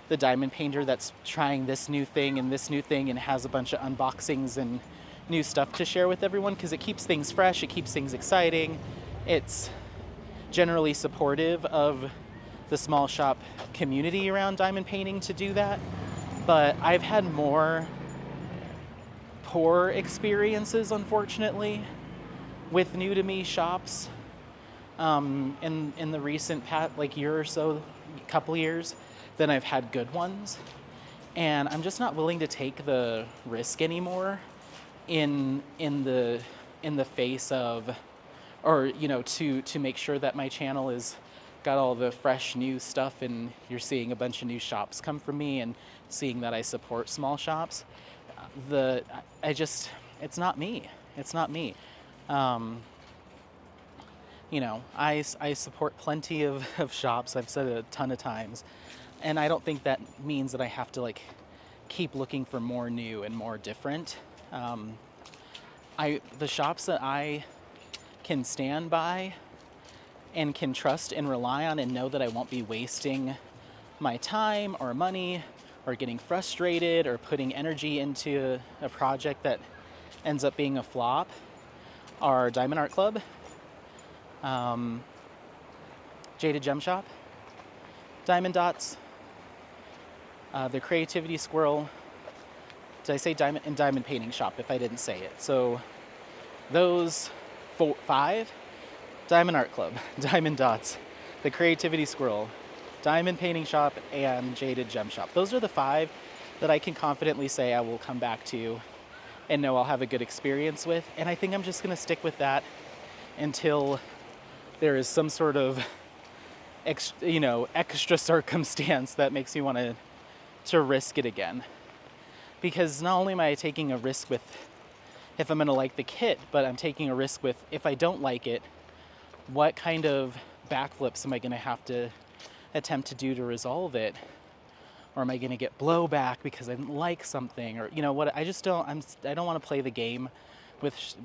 the diamond painter that's trying this new thing and has a bunch of unboxings and new stuff to share with everyone, because it keeps things fresh, it keeps things exciting. It's generally supportive of the small shop community around diamond painting to do that. But I've had more poor experiences, unfortunately, with new to me shops in the recent year or so, couple years, than I've had good ones. And I'm just not willing to take the risk anymore in the face of, or to make sure that my channel is got all the fresh new stuff, and you're seeing a bunch of new shops come from me and seeing that I support small shops. It's not me. It's not me. I support plenty of shops. I've said it a ton of times, and I don't think that means that I have to keep looking for more new and more different. The shops that I can stand by and can trust and rely on and know that I won't be wasting my time or money or getting frustrated or putting energy into a project that ends up being a flop are Diamond Art Club, Jaded Gem Shop, Diamond Dots, the Creativity Squirrel. Did I say Diamond Painting Shop if I didn't say it? So those 5, Diamond Art Club, Diamond Dots, the Creativity Squirrel, Diamond Painting Shop, and Jaded Gem Shop. Those are the 5 that I can confidently say I will come back to and know I'll have a good experience with. And I think I'm just going to stick with that until there is some sort of extra circumstance that makes me want to risk it again. Because not only am I taking a risk with if I'm going to like the kit, but I'm taking a risk with, if I don't like it, what kind of backflips am I going to have to attempt to do to resolve it Or am I going to get blowback because I didn't like something? Or, you know what, I just don't, I don't want to play the game with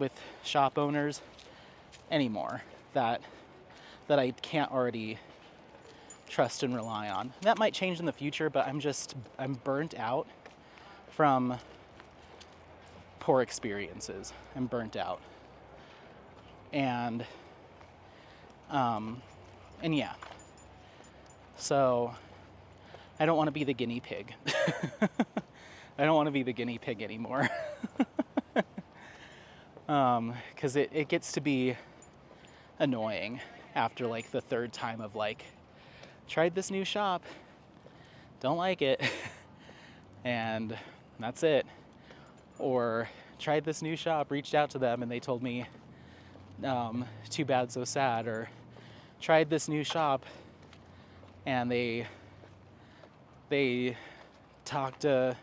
shop owners anymore that I can't already trust and rely on. That might change in the future, but I'm burnt out from poor experiences. I'm burnt out. And yeah. So I don't want to be the guinea pig. I don't want to be the guinea pig anymore. Because it gets to be annoying after like the third time of like, tried this new shop, don't like it, and that's it. Or tried this new shop, reached out to them and they told me, too bad, so sad. Or tried this new shop and they talked a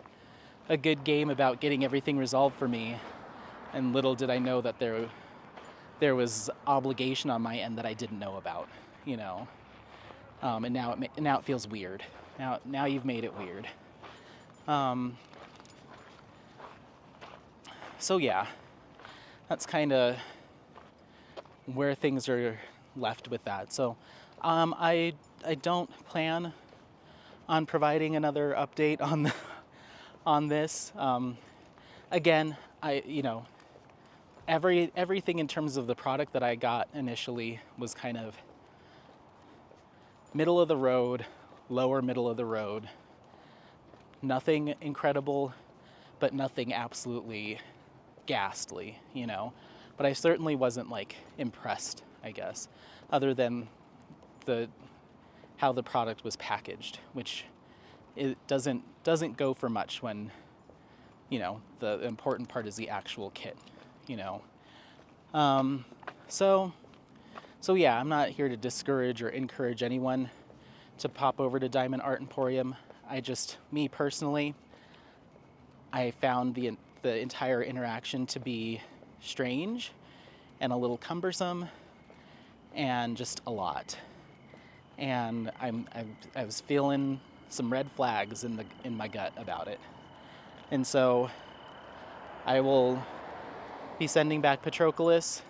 good game about getting everything resolved for me, and little did I know that there was obligation on my end that I didn't know about, you know. And now it feels weird. Now you've made it weird. So yeah, that's kind of where things are left with that. So I don't plan on providing another update on this. Again, everything in terms of the product that I got initially was kind of middle of the road, lower middle of the road. Nothing incredible, but nothing absolutely ghastly, you know. But I certainly wasn't like impressed, I guess, other than how the product was packaged, which it doesn't go for much when, you know, the important part is the actual kit, you know. So yeah, I'm not here to discourage or encourage anyone to pop over to Diamond Art Emporium. Me personally, I found the entire interaction to be strange and a little cumbersome and just a lot. And I was feeling some red flags in my gut about it. And so I will be sending back Patroclus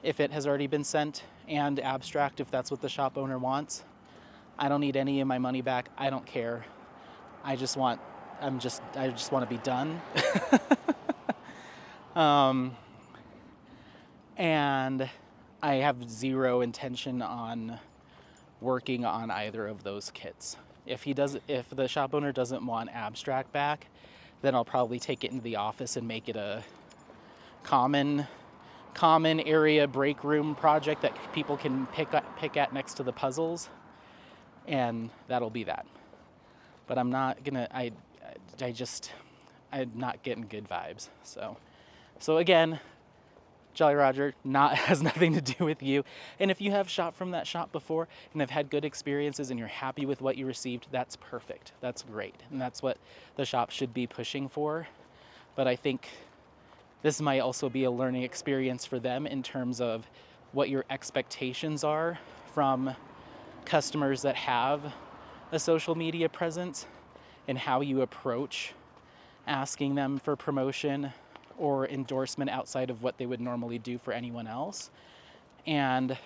if it has already been sent, and Abstract if that's what the shop owner wants. I don't need any of my money back. I don't care. I just want to be done. And I have zero intention on working on either of those kits. If the shop owner doesn't want Abstract back, then I'll probably take it into the office and make it a common area break room project that people can pick at next to the puzzles, and that'll be that. But I'm not gonna. I'm not getting good vibes. So again, Jolly Roger has nothing to do with you. And if you have shopped from that shop before and have had good experiences and you're happy with what you received, that's perfect. That's great. And that's what the shop should be pushing for. But I think this might also be a learning experience for them in terms of what your expectations are from customers that have a social media presence and how you approach asking them for promotion or endorsement outside of what they would normally do for anyone else. And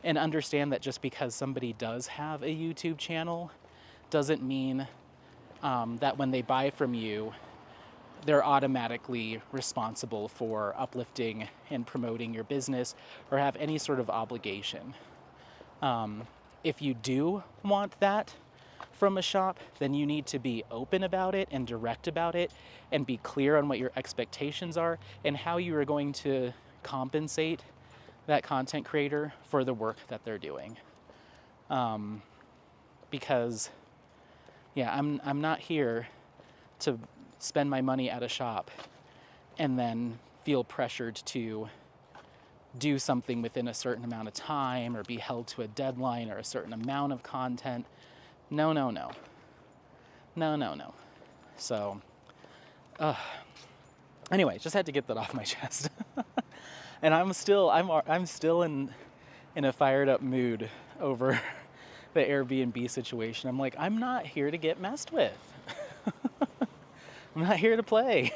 understand that just because somebody does have a YouTube channel doesn't mean that when they buy from you, they're automatically responsible for uplifting and promoting your business or have any sort of obligation. If you do want that from a shop, then you need to be open about it and direct about it and be clear on what your expectations are and how you are going to compensate that content creator for the work that they're doing. Because yeah, I'm not here to spend my money at a shop and then feel pressured to do something within a certain amount of time or be held to a deadline or a certain amount of content. No. So, anyway, just had to get that off my chest. And I'm still in a fired up mood over the Airbnb situation. I'm like, I'm not here to get messed with. I'm not here to play.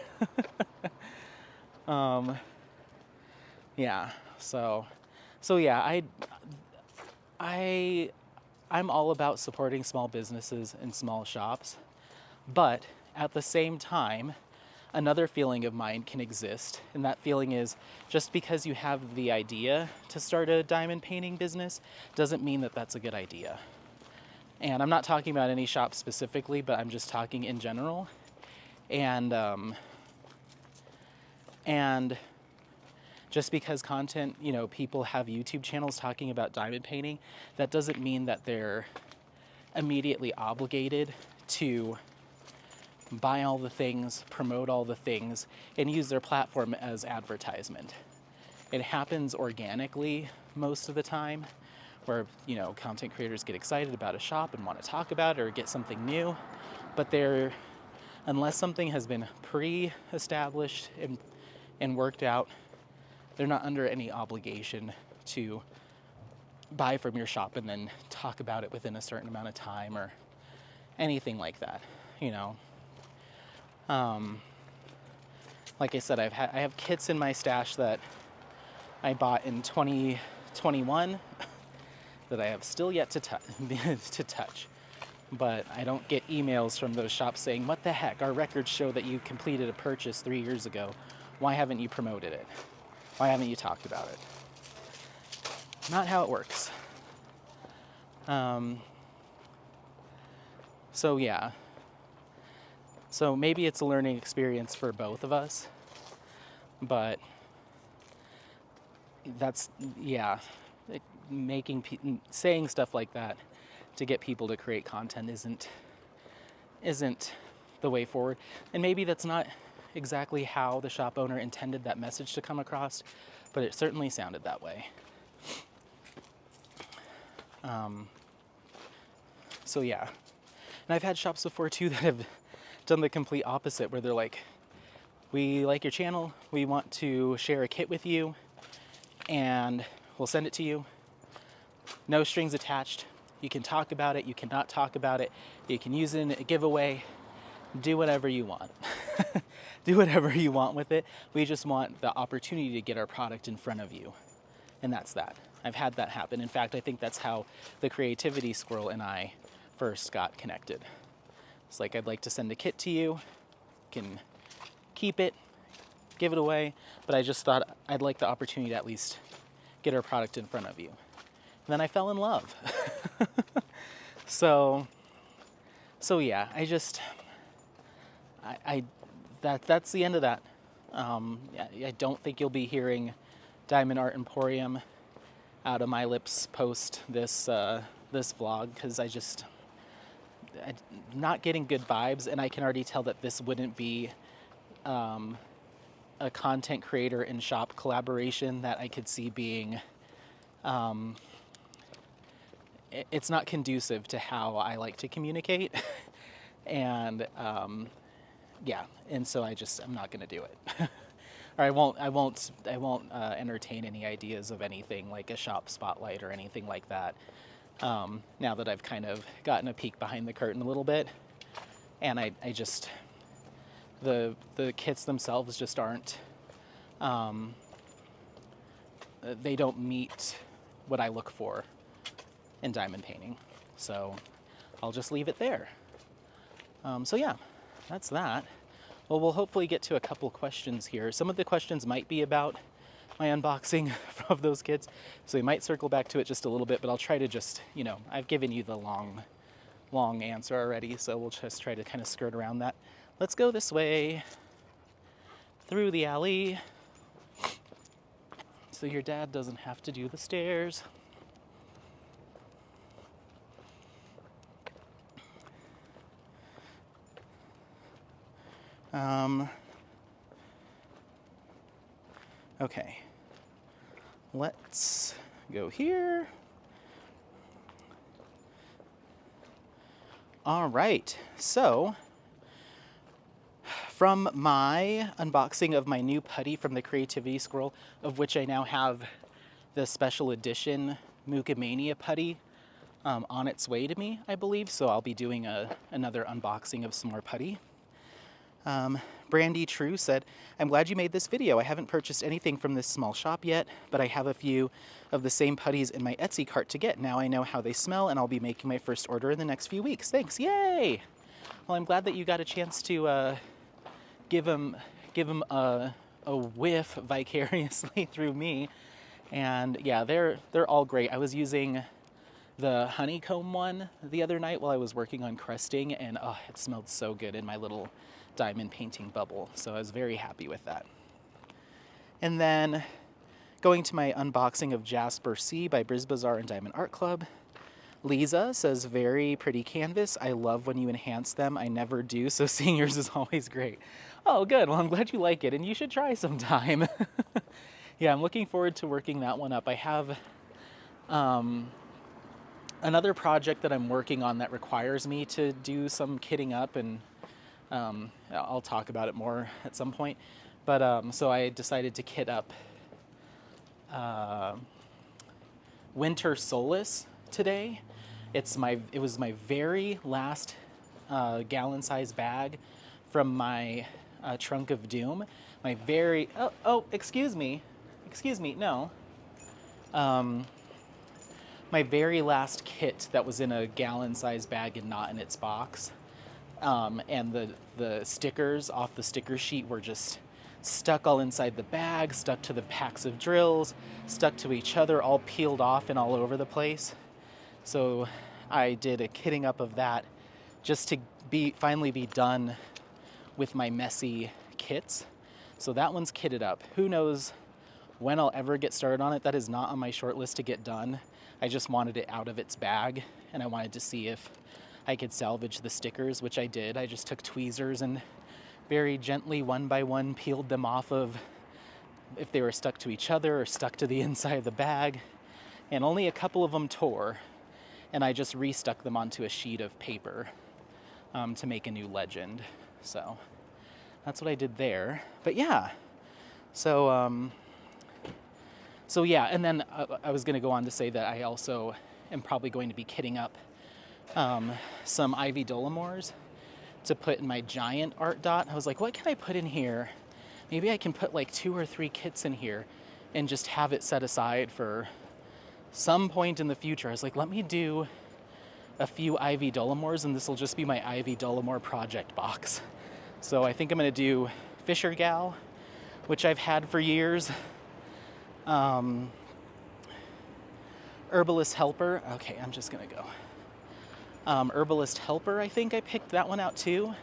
Yeah. So yeah, I'm all about supporting small businesses and small shops, but at the same time, another feeling of mine can exist, and that feeling is just because you have the idea to start a diamond painting business doesn't mean that that's a good idea. And I'm not talking about any shop specifically, but I'm just talking in general. And just because content, people have YouTube channels talking about diamond painting, that doesn't mean that they're immediately obligated to buy all the things, promote all the things, and use their platform as advertisement. It happens organically most of the time, where content creators get excited about a shop and want to talk about it or get something new, but unless something has been pre-established and worked out, they're not under any obligation to buy from your shop and then talk about it within a certain amount of time or anything like that. Like I said, I have kits in my stash that I bought in 2021 that I have still yet to touch. But I don't get emails from those shops saying, "What the heck? Our records show that you completed a purchase 3 years ago. Why haven't you promoted it? Why haven't you talked about it?" Not how it works. So yeah. So maybe it's a learning experience for both of us, but saying stuff like that to get people to create content isn't the way forward. And maybe that's not exactly how the shop owner intended that message to come across, but it certainly sounded that way. So yeah. And I've had shops before too that have done the complete opposite, where they're like, "We like your channel, we want to share a kit with you, and we'll send it to you. No strings attached. You can talk about it, you cannot talk about it, you can use it in a giveaway, do whatever you want." Do whatever you want with it. We just want the opportunity to get our product in front of you. And that's that. I've had that happen. In fact, I think that's how the Creativity Squirrel and I first got connected. It's like, "I'd like to send a kit to you. You can keep it, give it away, but I just thought I'd like the opportunity to at least get our product in front of you." And then I fell in love. So yeah, that's the end of that. I don't think you'll be hearing Diamond Art Emporium out of my lips post this vlog, because I'm not getting good vibes, and I can already tell that this wouldn't be a content creator and shop collaboration that I could see being. It's not conducive to how I like to communicate, and and so I'm not going to do it. Or I won't entertain any ideas of anything like a shop spotlight or anything like that. Now that I've kind of gotten a peek behind the curtain a little bit, and the kits themselves just aren't, they don't meet what I look for in diamond painting. So I'll just leave it there. So yeah, that's that. Well, we'll hopefully get to a couple questions here. Some of the questions might be about my unboxing of those kits, so we might circle back to it just a little bit, but I'll try to just, I've given you the long answer already, so we'll just try to kind of skirt around that. Let's go this way, through the alley, so your dad doesn't have to do the stairs. Okay, let's go here. All right, so from my unboxing of my new putty from the Creativity Squirrel, of which I now have the special edition Mookamania putty on its way to me, I believe. So I'll be doing another unboxing of some more putty. Brandy True said, I'm glad you made this video. I haven't purchased anything from this small shop yet, but I have a few of the same putties in my Etsy cart to get. Now I know how they smell, and I'll be making my first order in the next few weeks. Thanks. Yay! Well, I'm glad that you got a chance to give them a whiff vicariously through me. And yeah, they're all great. I was using the honeycomb one the other night while I was working on crusting, and oh, it smelled so good in my little diamond painting bubble. So I was very happy with that. And then going to my unboxing of Jasper C by Brisbazaar and Diamond Art Club. Lisa says, very pretty canvas. I love when you enhance them. I never do, so seeing yours is always great. Oh, good. Well, I'm glad you like it, and you should try sometime. Yeah, I'm looking forward to working that one up. I have another project that I'm working on that requires me to do some kitting up, and I'll talk about it more at some point. But so I decided to kit up Winter Solace today. It was my very last gallon-sized bag from my Trunk of Doom. My very excuse me, no. My very last kit that was in a gallon-sized bag and not in its box. And the stickers off the sticker sheet were just stuck all inside the bag, stuck to the packs of drills, stuck to each other, all peeled off and all over the place. So I did a kitting up of that just to finally be done with my messy kits. So that one's kitted up. Who knows when I'll ever get started on it. That is not on my short list to get done. I just wanted it out of its bag, and I wanted to see if I could salvage the stickers, which I did. I just took tweezers and very gently, one by one, peeled them off of if they were stuck to each other or stuck to the inside of the bag. And only a couple of them tore, and I just restuck them onto a sheet of paper to make a new legend. So that's what I did there. But yeah, so yeah, and then I was going to go on to say that I also am probably going to be kitting up some Ivy Dolomores to put in my giant art dot. I was like, what can I put in here? Maybe I can put like 2 or 3 kits in here and just have it set aside for some point in the future. I was like, let me do a few Ivy Dolomores, and this will just be my Ivy Dolomore project box. So I think I'm going to do Fisher Gal, which I've had for years. Herbalist Helper. Okay, I'm just going to go. Herbalist Helper, I think I picked that one out too.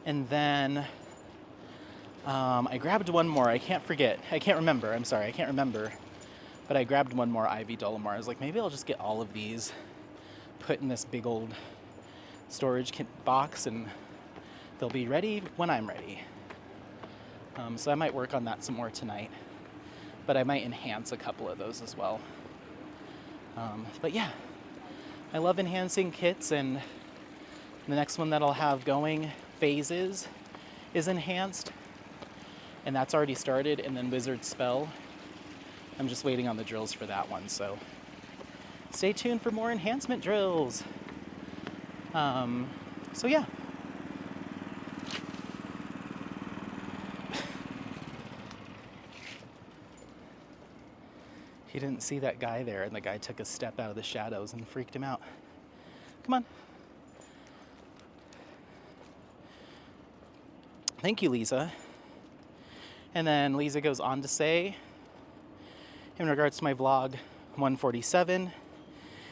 And then I grabbed one more. I can't remember. I'm sorry, I can't remember. But I grabbed one more Ivy Dolomore. I was like, maybe I'll just get all of these, put in this big old storage box, and they'll be ready when I'm ready. So I might work on that some more tonight. But I might enhance a couple of those as well. But yeah, I love enhancing kits, and the next one that I'll have going, Phases, is enhanced. And that's already started, and then Wizard Spell. I'm just waiting on the drills for that one, so stay tuned for more enhancement drills. So yeah. He didn't see that guy there, and the guy took a step out of the shadows and freaked him out. Come on. Thank you, Lisa. And then Lisa goes on to say, in regards to my vlog 147,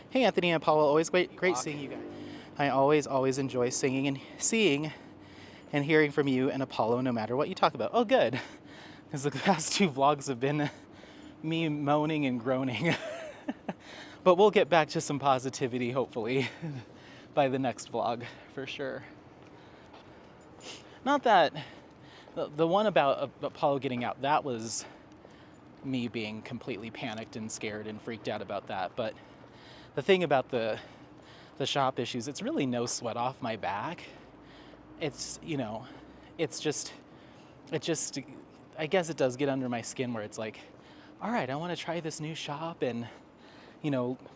hey Anthony and Apollo, always great seeing you guys. I always enjoy singing and seeing and hearing from you and Apollo no matter what you talk about. Oh, good. Because the past 2 vlogs have been me moaning and groaning. But we'll get back to some positivity, hopefully, by the next vlog, for sure. Not that, the one about Apollo getting out, that was me being completely panicked and scared and freaked out about that. But the thing about the shop issues, it's really no sweat off my back. It's, it's just, I guess it does get under my skin where it's like, all right, I want to try this new shop, and,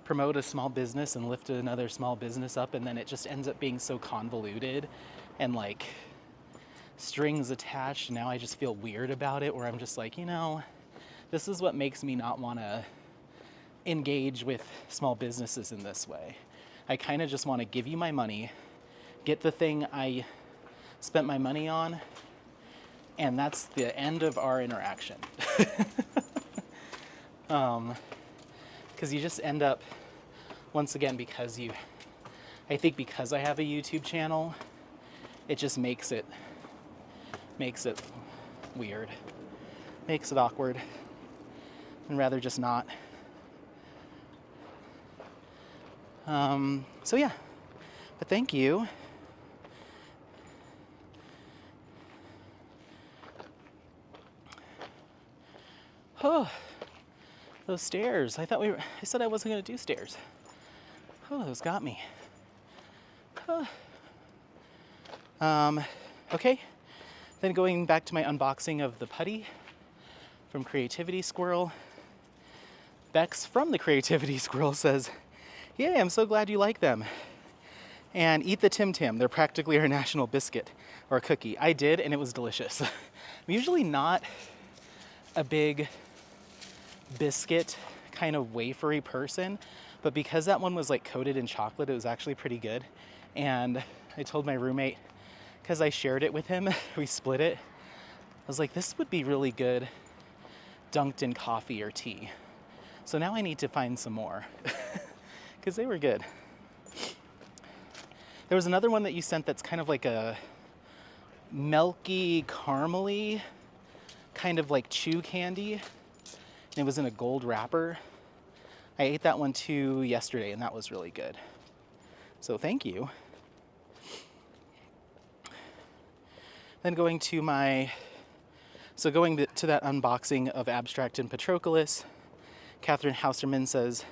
promote a small business and lift another small business up, and then it just ends up being so convoluted and like strings attached. Now I just feel weird about it, where I'm just like, this is what makes me not want to engage with small businesses in this way. I kind of just want to give you my money, get the thing I spent my money on, and that's the end of our interaction. Because you just end up, once again, I think because I have a YouTube channel, it just makes it weird, makes it awkward, and rather just not. So yeah, but thank you. Oh, those stairs. I said I wasn't going to do stairs. Oh, those got me. Okay. Then going back to my unboxing of the putty from Creativity Squirrel. Bex from the Creativity Squirrel says, "Yay, I'm so glad you like them. And eat the Tim Tim. They're practically our national biscuit or cookie." I did, and it was delicious. I'm usually not a big biscuit kind of wafery person, but because that one was like coated in chocolate, it was actually pretty good. And I told my roommate, because I shared it with him, we split it. I was like, this would be really good dunked in coffee or tea. So now I need to find some more because they were good. There was another one that you sent that's kind of like a milky, caramely, kind of like chew candy. It was in a gold wrapper. I ate that one too yesterday, and that was really good. So thank you. Then going to that unboxing of Abstract and Patroclus, Catherine Hauserman says,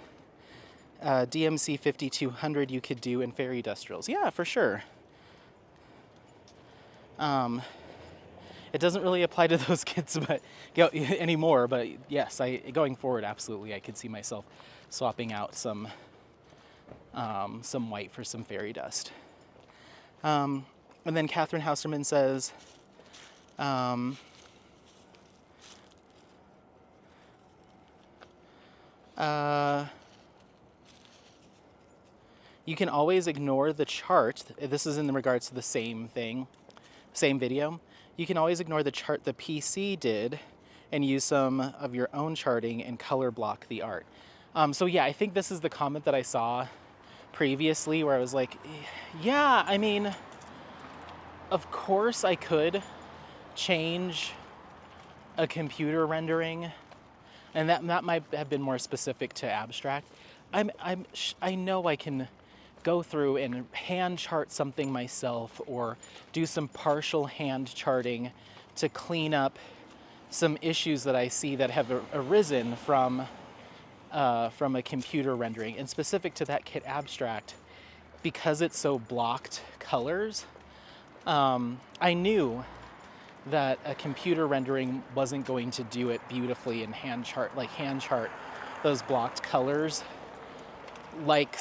DMC 5200 you could do in Fairy Dustrals. Yeah, for sure. It doesn't really apply to those kids anymore, but yes, going forward, absolutely, I could see myself swapping out some white for some fairy dust. And then Catherine Hauserman says, you can always ignore the chart. This is in regards to the same thing, same video. You can always ignore the chart the PC did and use some of your own charting and color block the art. So yeah, I think this is the comment that I saw previously where I was like, yeah, I mean, of course I could change a computer rendering, and that might have been more specific to Abstract. I know I can go through and hand chart something myself or do some partial hand charting to clean up some issues that I see that have arisen from a computer rendering. And specific to that kit Abstract, because it's so blocked colors, I knew that a computer rendering wasn't going to do it beautifully and hand chart those blocked colors like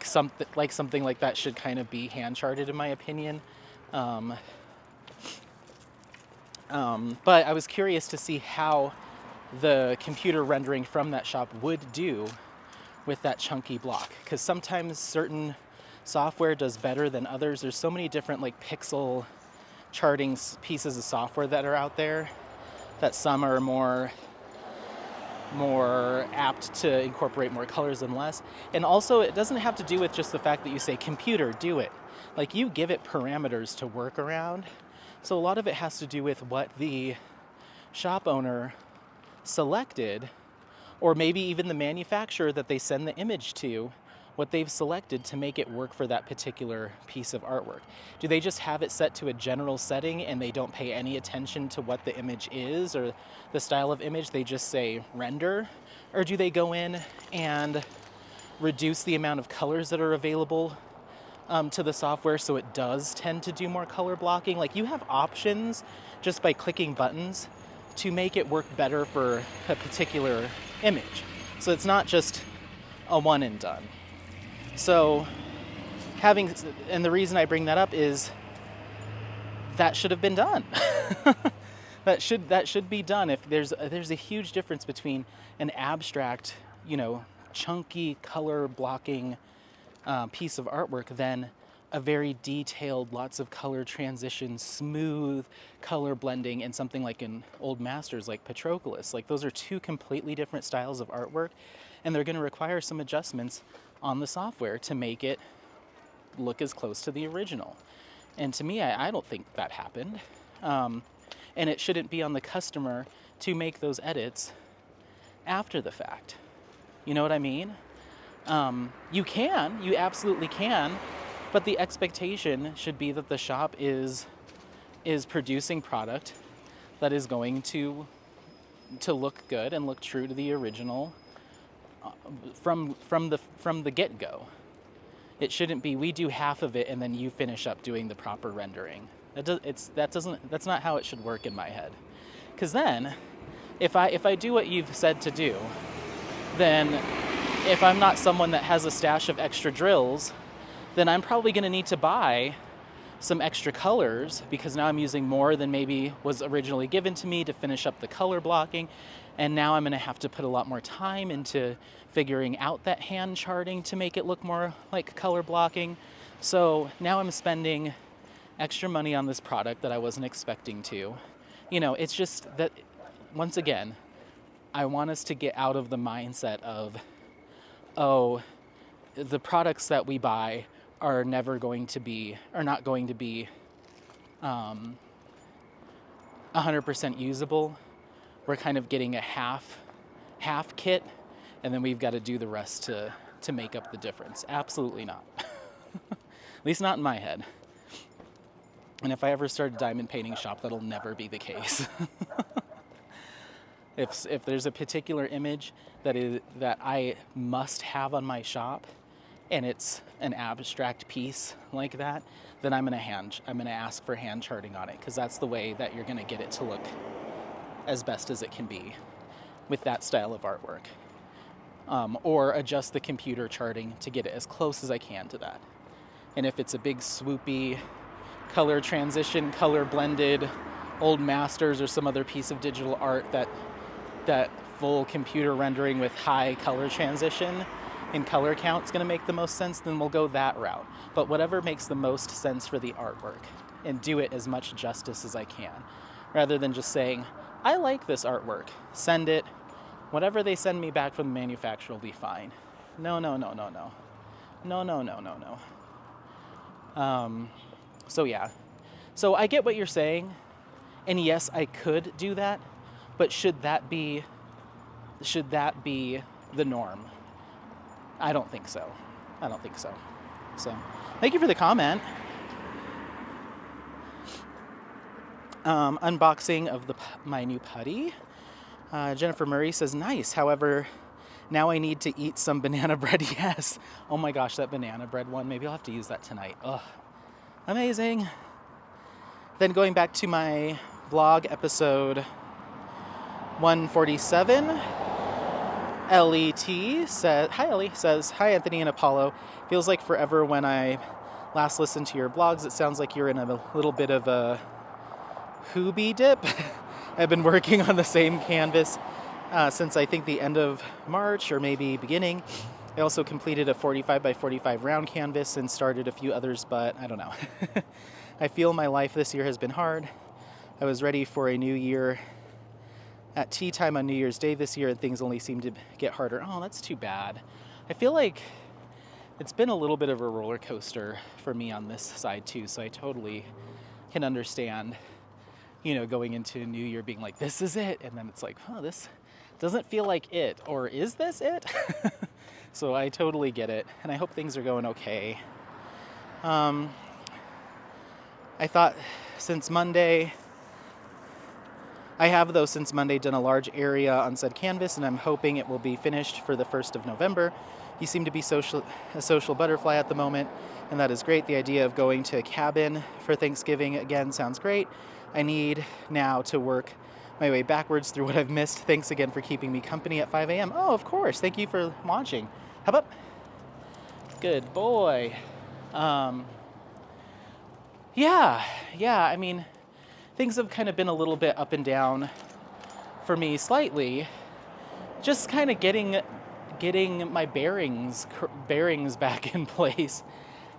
something like that should kind of be hand charted, in my opinion. But I was curious to see how the computer rendering from that shop would do with that chunky block, because sometimes certain software does better than others. There's so many different like pixel charting pieces of software that are out there that some are more apt to incorporate more colors than less. And also, it doesn't have to do with just the fact that you say, computer, do it. Like, you give it parameters to work around. So a lot of it has to do with what the shop owner selected, or maybe even the manufacturer that they send the image to, what they've selected to make it work for that particular piece of artwork. Do they just have it set to a general setting and they don't pay any attention to what the image is or the style of image? They just say render? Or do they go in and reduce the amount of colors that are available to the software so it does tend to do more color blocking? Like, you have options just by clicking buttons to make it work better for a particular image. So it's not just, a one and done. So and the reason I bring that up is that should have been done. that should be done. If there's a huge difference between an abstract, chunky color blocking piece of artwork than a very detailed, lots of color transitions, smooth color blending, and something like an old masters like Patroclus. Like, those are two completely different styles of artwork, and they're going to require some adjustments on the software to make it look as close to the original. And to me, I don't think that happened. And it shouldn't be on the customer to make those edits after the fact. You know what I mean? You absolutely can, but the expectation should be that the shop is producing product that is going to look good and look true to the original from the get-go. It shouldn't be we do half of it and then you finish up doing the proper rendering. That's not how it should work in my head. Because then, if I do what you've said to do, then if I'm not someone that has a stash of extra drills, then I'm probably going to need to buy some extra colors, because now I'm using more than maybe was originally given to me to finish up the color blocking. And now I'm going to have to put a lot more time into figuring out that hand charting to make it look more like color blocking. So now I'm spending extra money on this product that I wasn't expecting to. It's just that, once again, I want us to get out of the mindset of, the products that we buy are not going to be 100% usable. We're kind of getting a half kit, and then we've got to do the rest to make up the difference. Absolutely not. At least not in my head. And if I ever start a diamond painting shop, that'll never be the case. If there's a particular image that I must have on my shop, and it's an abstract piece like that, then I'm gonna ask for hand charting on it, because that's the way that you're gonna get it to look as best as it can be with that style of artwork. Or adjust the computer charting to get it as close as I can to that. And if it's a big swoopy color transition, color blended, old masters or some other piece of digital art that full computer rendering with high color transition and color count is going to make the most sense, then we'll go that route. But whatever makes the most sense for the artwork, and do it as much justice as I can, rather than just saying, I like this artwork, send it, whatever they send me back from the manufacturer will be fine. No. So yeah. So I get what you're saying, and yes, I could do that, but should that be the norm? I don't think so. So, thank you for the comment. Unboxing of my new putty. Jennifer Murray says, nice. However, now I need to eat some banana bread. Yes. Oh my gosh, that banana bread one. Maybe I'll have to use that tonight. Ugh. Amazing. Then going back to my vlog episode 147, LET said, hi Ellie, says, hi Anthony and Apollo. Feels like forever when I last listened to your blogs. It sounds like you're in a little bit of a hoobie dip. I've been working on the same canvas since I think the end of March or maybe beginning. I also completed a 45 by 45 round canvas and started a few others, but I don't know. I feel my life this year has been hard. I was ready for a new year at tea time on New Year's Day this year, and things only seem to get harder. Oh, that's too bad. I feel like it's been a little bit of a roller coaster for me on this side too, so I totally can understand, going into a new year being like, this is it, and then it's like, oh, this doesn't feel like it, or is this it? So I totally get it, and I hope things are going okay. I thought since Monday done a large area on said canvas, and I'm hoping it will be finished for the 1st of November. You seem to be a social butterfly at the moment, and that is great. The idea of going to a cabin for Thanksgiving again sounds great. I need now to work my way backwards through what I've missed. Thanks again for keeping me company at 5 a.m. Oh, of course. Thank you for watching. Hop up. Good boy. Um, yeah, I mean, things have kind of been a little bit up and down for me slightly. Just kind of getting my bearings back in place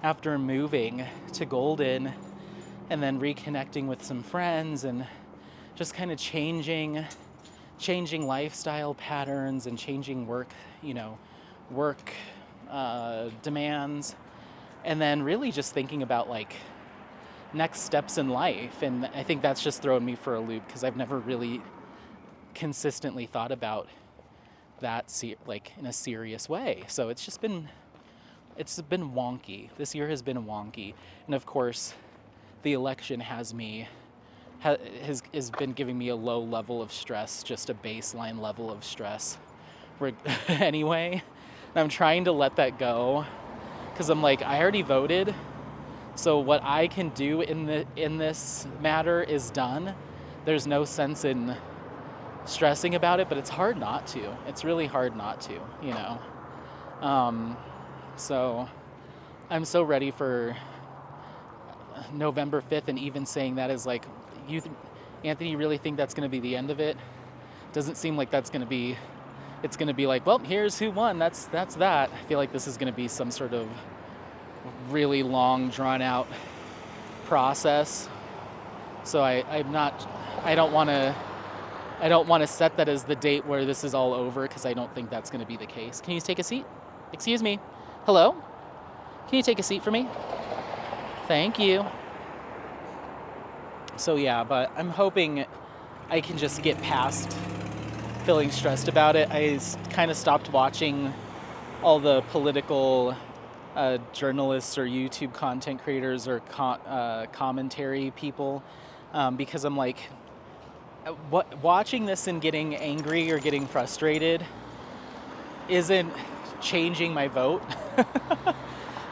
after moving to Golden, and then reconnecting with some friends, and just kind of changing lifestyle patterns and changing work demands, and then really just thinking about like next steps in life. And I think that's just thrown me for a loop, because I've never really consistently thought about that like in a serious way. So it's been wonky. This year has been wonky, and of course the election has been giving me a low level of stress, just a baseline level of stress. Anyway, and I'm trying to let that go, because I'm like, I already voted, so what I can do in this matter is done. There's no sense in stressing about it, but it's hard not to. It's really hard not to, So I'm so ready for November 5th, and even saying that is like, Anthony, you really think that's going to be the end of it? Doesn't seem like it's going to be like, well, here's who won, that's that. I feel like this is going to be some sort of really long, drawn out process. So I don't want to set that as the date where this is all over, because I don't think that's going to be the case. Can you take a seat? Excuse me. Hello? Can you take a seat for me? Thank you. So yeah, but I'm hoping I can just get past feeling stressed about it. I kind of stopped watching all the political journalists or YouTube content creators or commentary people, because I'm like, watching this and getting angry or getting frustrated isn't changing my vote.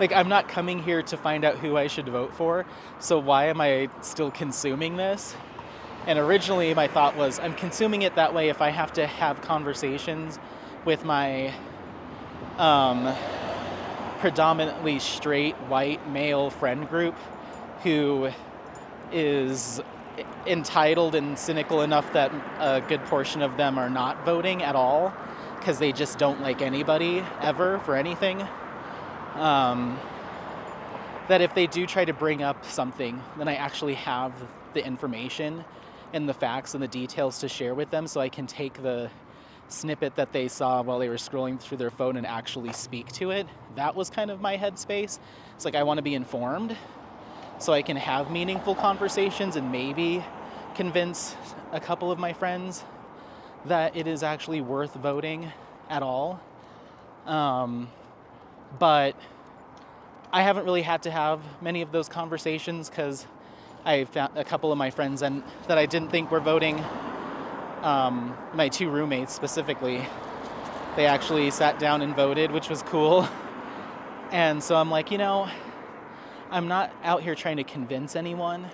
Like, I'm not coming here to find out who I should vote for, so why am I still consuming this? And originally my thought was, I'm consuming it that way if I have to have conversations with my predominantly straight white male friend group, who is entitled and cynical enough that a good portion of them are not voting at all, because they just don't like anybody ever for anything. That if they do try to bring up something, then I actually have the information and the facts and the details to share with them, so I can take the snippet that they saw while they were scrolling through their phone and actually speak to it. That was kind of my headspace. It's like, I want to be informed so I can have meaningful conversations and maybe convince a couple of my friends that it is actually worth voting at all. But I haven't really had to have many of those conversations, because I found a couple of my friends that I didn't think were voting, my two roommates specifically, they actually sat down and voted, which was cool. And so I'm like, I'm not out here trying to convince anyone.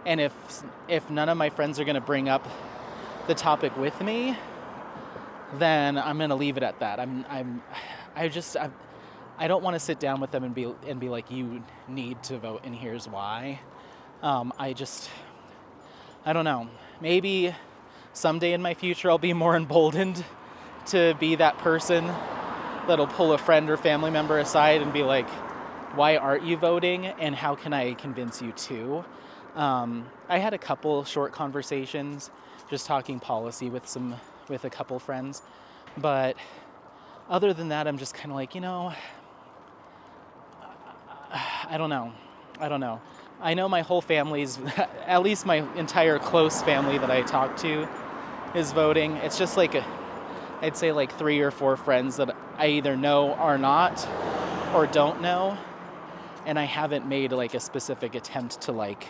And if none of my friends are going to bring up the topic with me, then I'm going to leave it at that. I don't want to sit down with them and be like, you need to vote and here's why. I don't know. Maybe someday in my future I'll be more emboldened to be that person that'll pull a friend or family member aside and be like, why aren't you voting, and how can I convince you to? I had a couple short conversations just talking policy with a couple friends, but other than that, I'm just kind of like, I don't know. I know my whole family's, at least my entire close family that I talk to, is voting. It's just like I'd say like 3 or 4 friends that I either know are not or don't know, and I haven't made like a specific attempt to like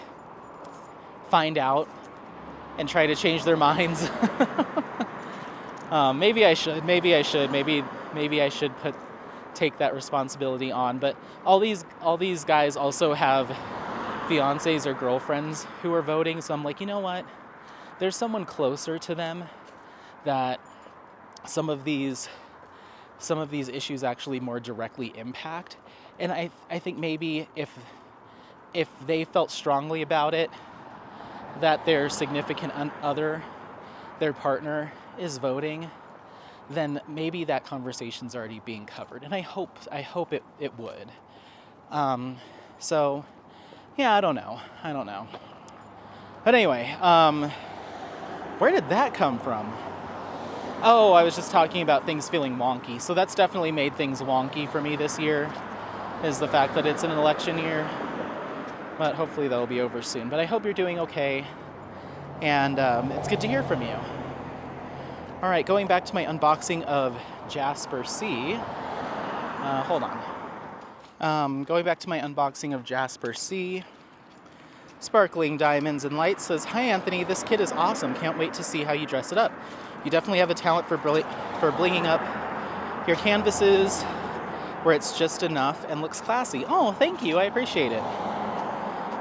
find out and try to change their minds. Maybe I should. Maybe I should take that responsibility on. But all these guys also have fiancés or girlfriends who are voting, so I'm like, you know what? There's someone closer to them that some of these some of these issues actually more directly impact. And I think maybe if they felt strongly about it, that their significant other, their partner, is voting, then maybe that conversation's already being covered. And I hope it would. So, yeah, I don't know. But anyway, where did that come from? Oh, I was just talking about things feeling wonky. So that's definitely made things wonky for me this year, is the fact that it's an election year. But hopefully that'll be over soon. But I hope you're doing okay. And it's good to hear from you. All right, going back to my unboxing of Jasper C. Hold on. Going back to my unboxing of Jasper C. Sparkling Diamonds and Lights says, "Hi Anthony, this kit is awesome. Can't wait to see how you dress it up. You definitely have a talent for blinging up your canvases where it's just enough and looks classy." Oh, thank you. I appreciate it.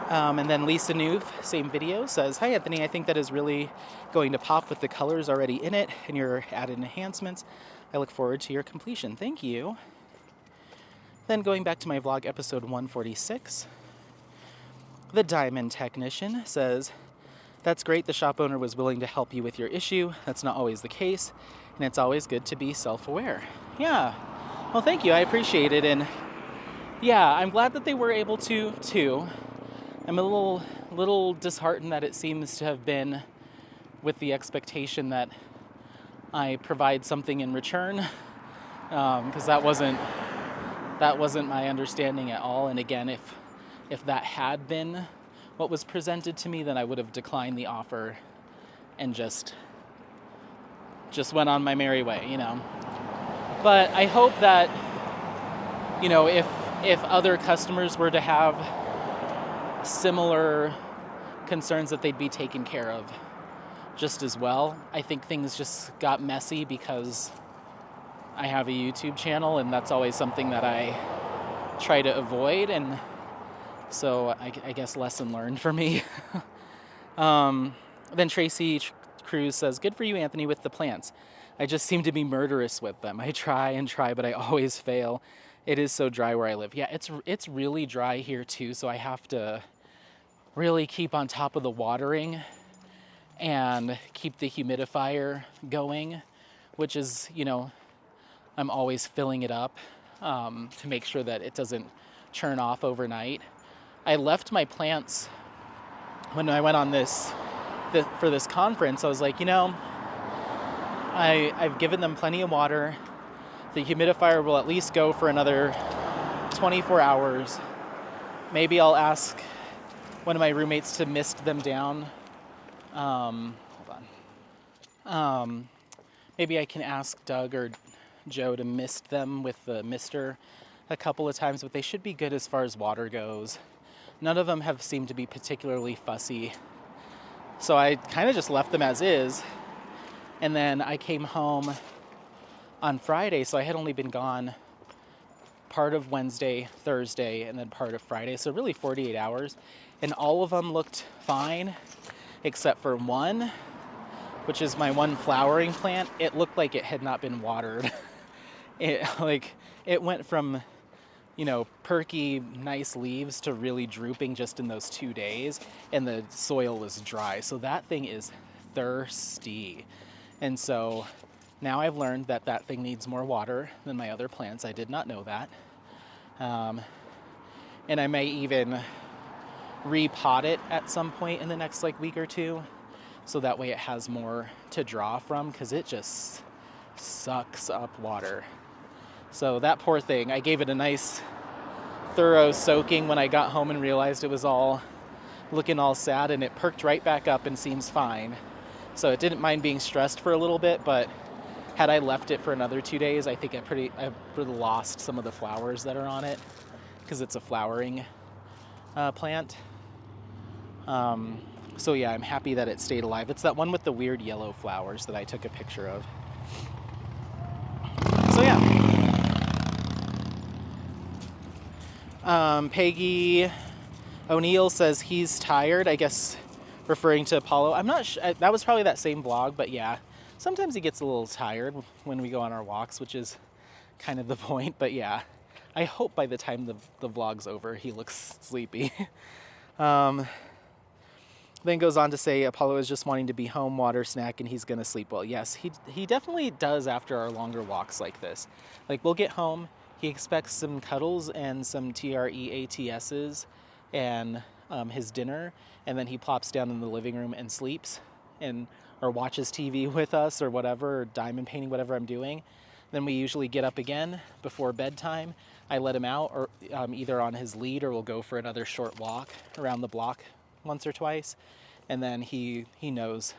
And then Lisa Noof, same video, says, "Hi Anthony, I think that is really going to pop with the colors already in it and your added enhancements. I look forward to your completion." Thank you. Then going back to my vlog episode 146, the Diamond Technician says, "That's great the shop owner was willing to help you with your issue. That's not always the case, and it's always good to be self-aware." Yeah, well thank you, I appreciate it. And yeah, I'm glad that they were able to too. I'm a little disheartened that it seems to have been with the expectation that I provide something in return, because that wasn't my understanding at all. And again, if that had been what was presented to me, then I would have declined the offer and just went on my merry way, you know. But I hope that, you know, if other customers were to have similar concerns, that they'd be taken care of just as well. I think things just got messy because I have a YouTube channel, and that's always something that I try to avoid, and so I guess lesson learned for me. Then Tracy Cruz says, "Good for you, Anthony, with the plants. I just seem to be murderous with them. I try, but I always fail. It is so dry where I live." Yeah, it's really dry here too, so I have to really keep on top of the watering and keep the humidifier going, which is, you know, I'm always filling it up to make sure that it doesn't churn off overnight. I left my plants when I went on for this conference. I was like, you know, I've given them plenty of water. The humidifier will at least go for another 24 hours. Maybe I'll ask one of my roommates to mist them down. Hold on. Maybe I can ask Doug or Joe to mist them with the mister a couple of times, but they should be good as far as water goes. None of them have seemed to be particularly fussy. So I kind of just left them as is. And then I came home on Friday, so I had only been gone part of Wednesday, Thursday, and then part of Friday. So really 48 hours. And all of them looked fine, except for one, which is my one flowering plant. It looked like it had not been watered. It went from, you know, perky, nice leaves to really drooping just in those 2 days, and the soil was dry. So that thing is thirsty. And so now I've learned that that thing needs more water than my other plants. I did not know that. And I may even repot it at some point in the next week or two, so that way it has more to draw from, because it just sucks up water. So that poor thing, I gave it a nice thorough soaking when I got home and realized it was all looking all sad, and it perked right back up and seems fine. So it didn't mind being stressed for a little bit, but had I left it for another 2 days, I think I would have lost some of the flowers that are on it, because it's a flowering plant. So yeah, I'm happy that it stayed alive. It's that one with the weird yellow flowers that I took a picture of. So yeah. Peggy O'Neill says he's tired, I guess referring to Apollo. I'm not sure, that was probably that same vlog, but yeah. Sometimes he gets a little tired when we go on our walks, which is kind of the point. But yeah, I hope by the time the vlog's over, he looks sleepy. Then goes on to say Apollo is just wanting to be home, water, snack, and he's gonna sleep well. Yes, he definitely does after our longer walks like this. Like, we'll get home, he expects some cuddles and some TREATSs and his dinner, and then he plops down in the living room and sleeps, or watches TV with us or whatever, or diamond painting, whatever I'm doing. Then we usually get up again before bedtime. I let him out, or either on his lead, or we'll go for another short walk around the block once or twice, and then he knows.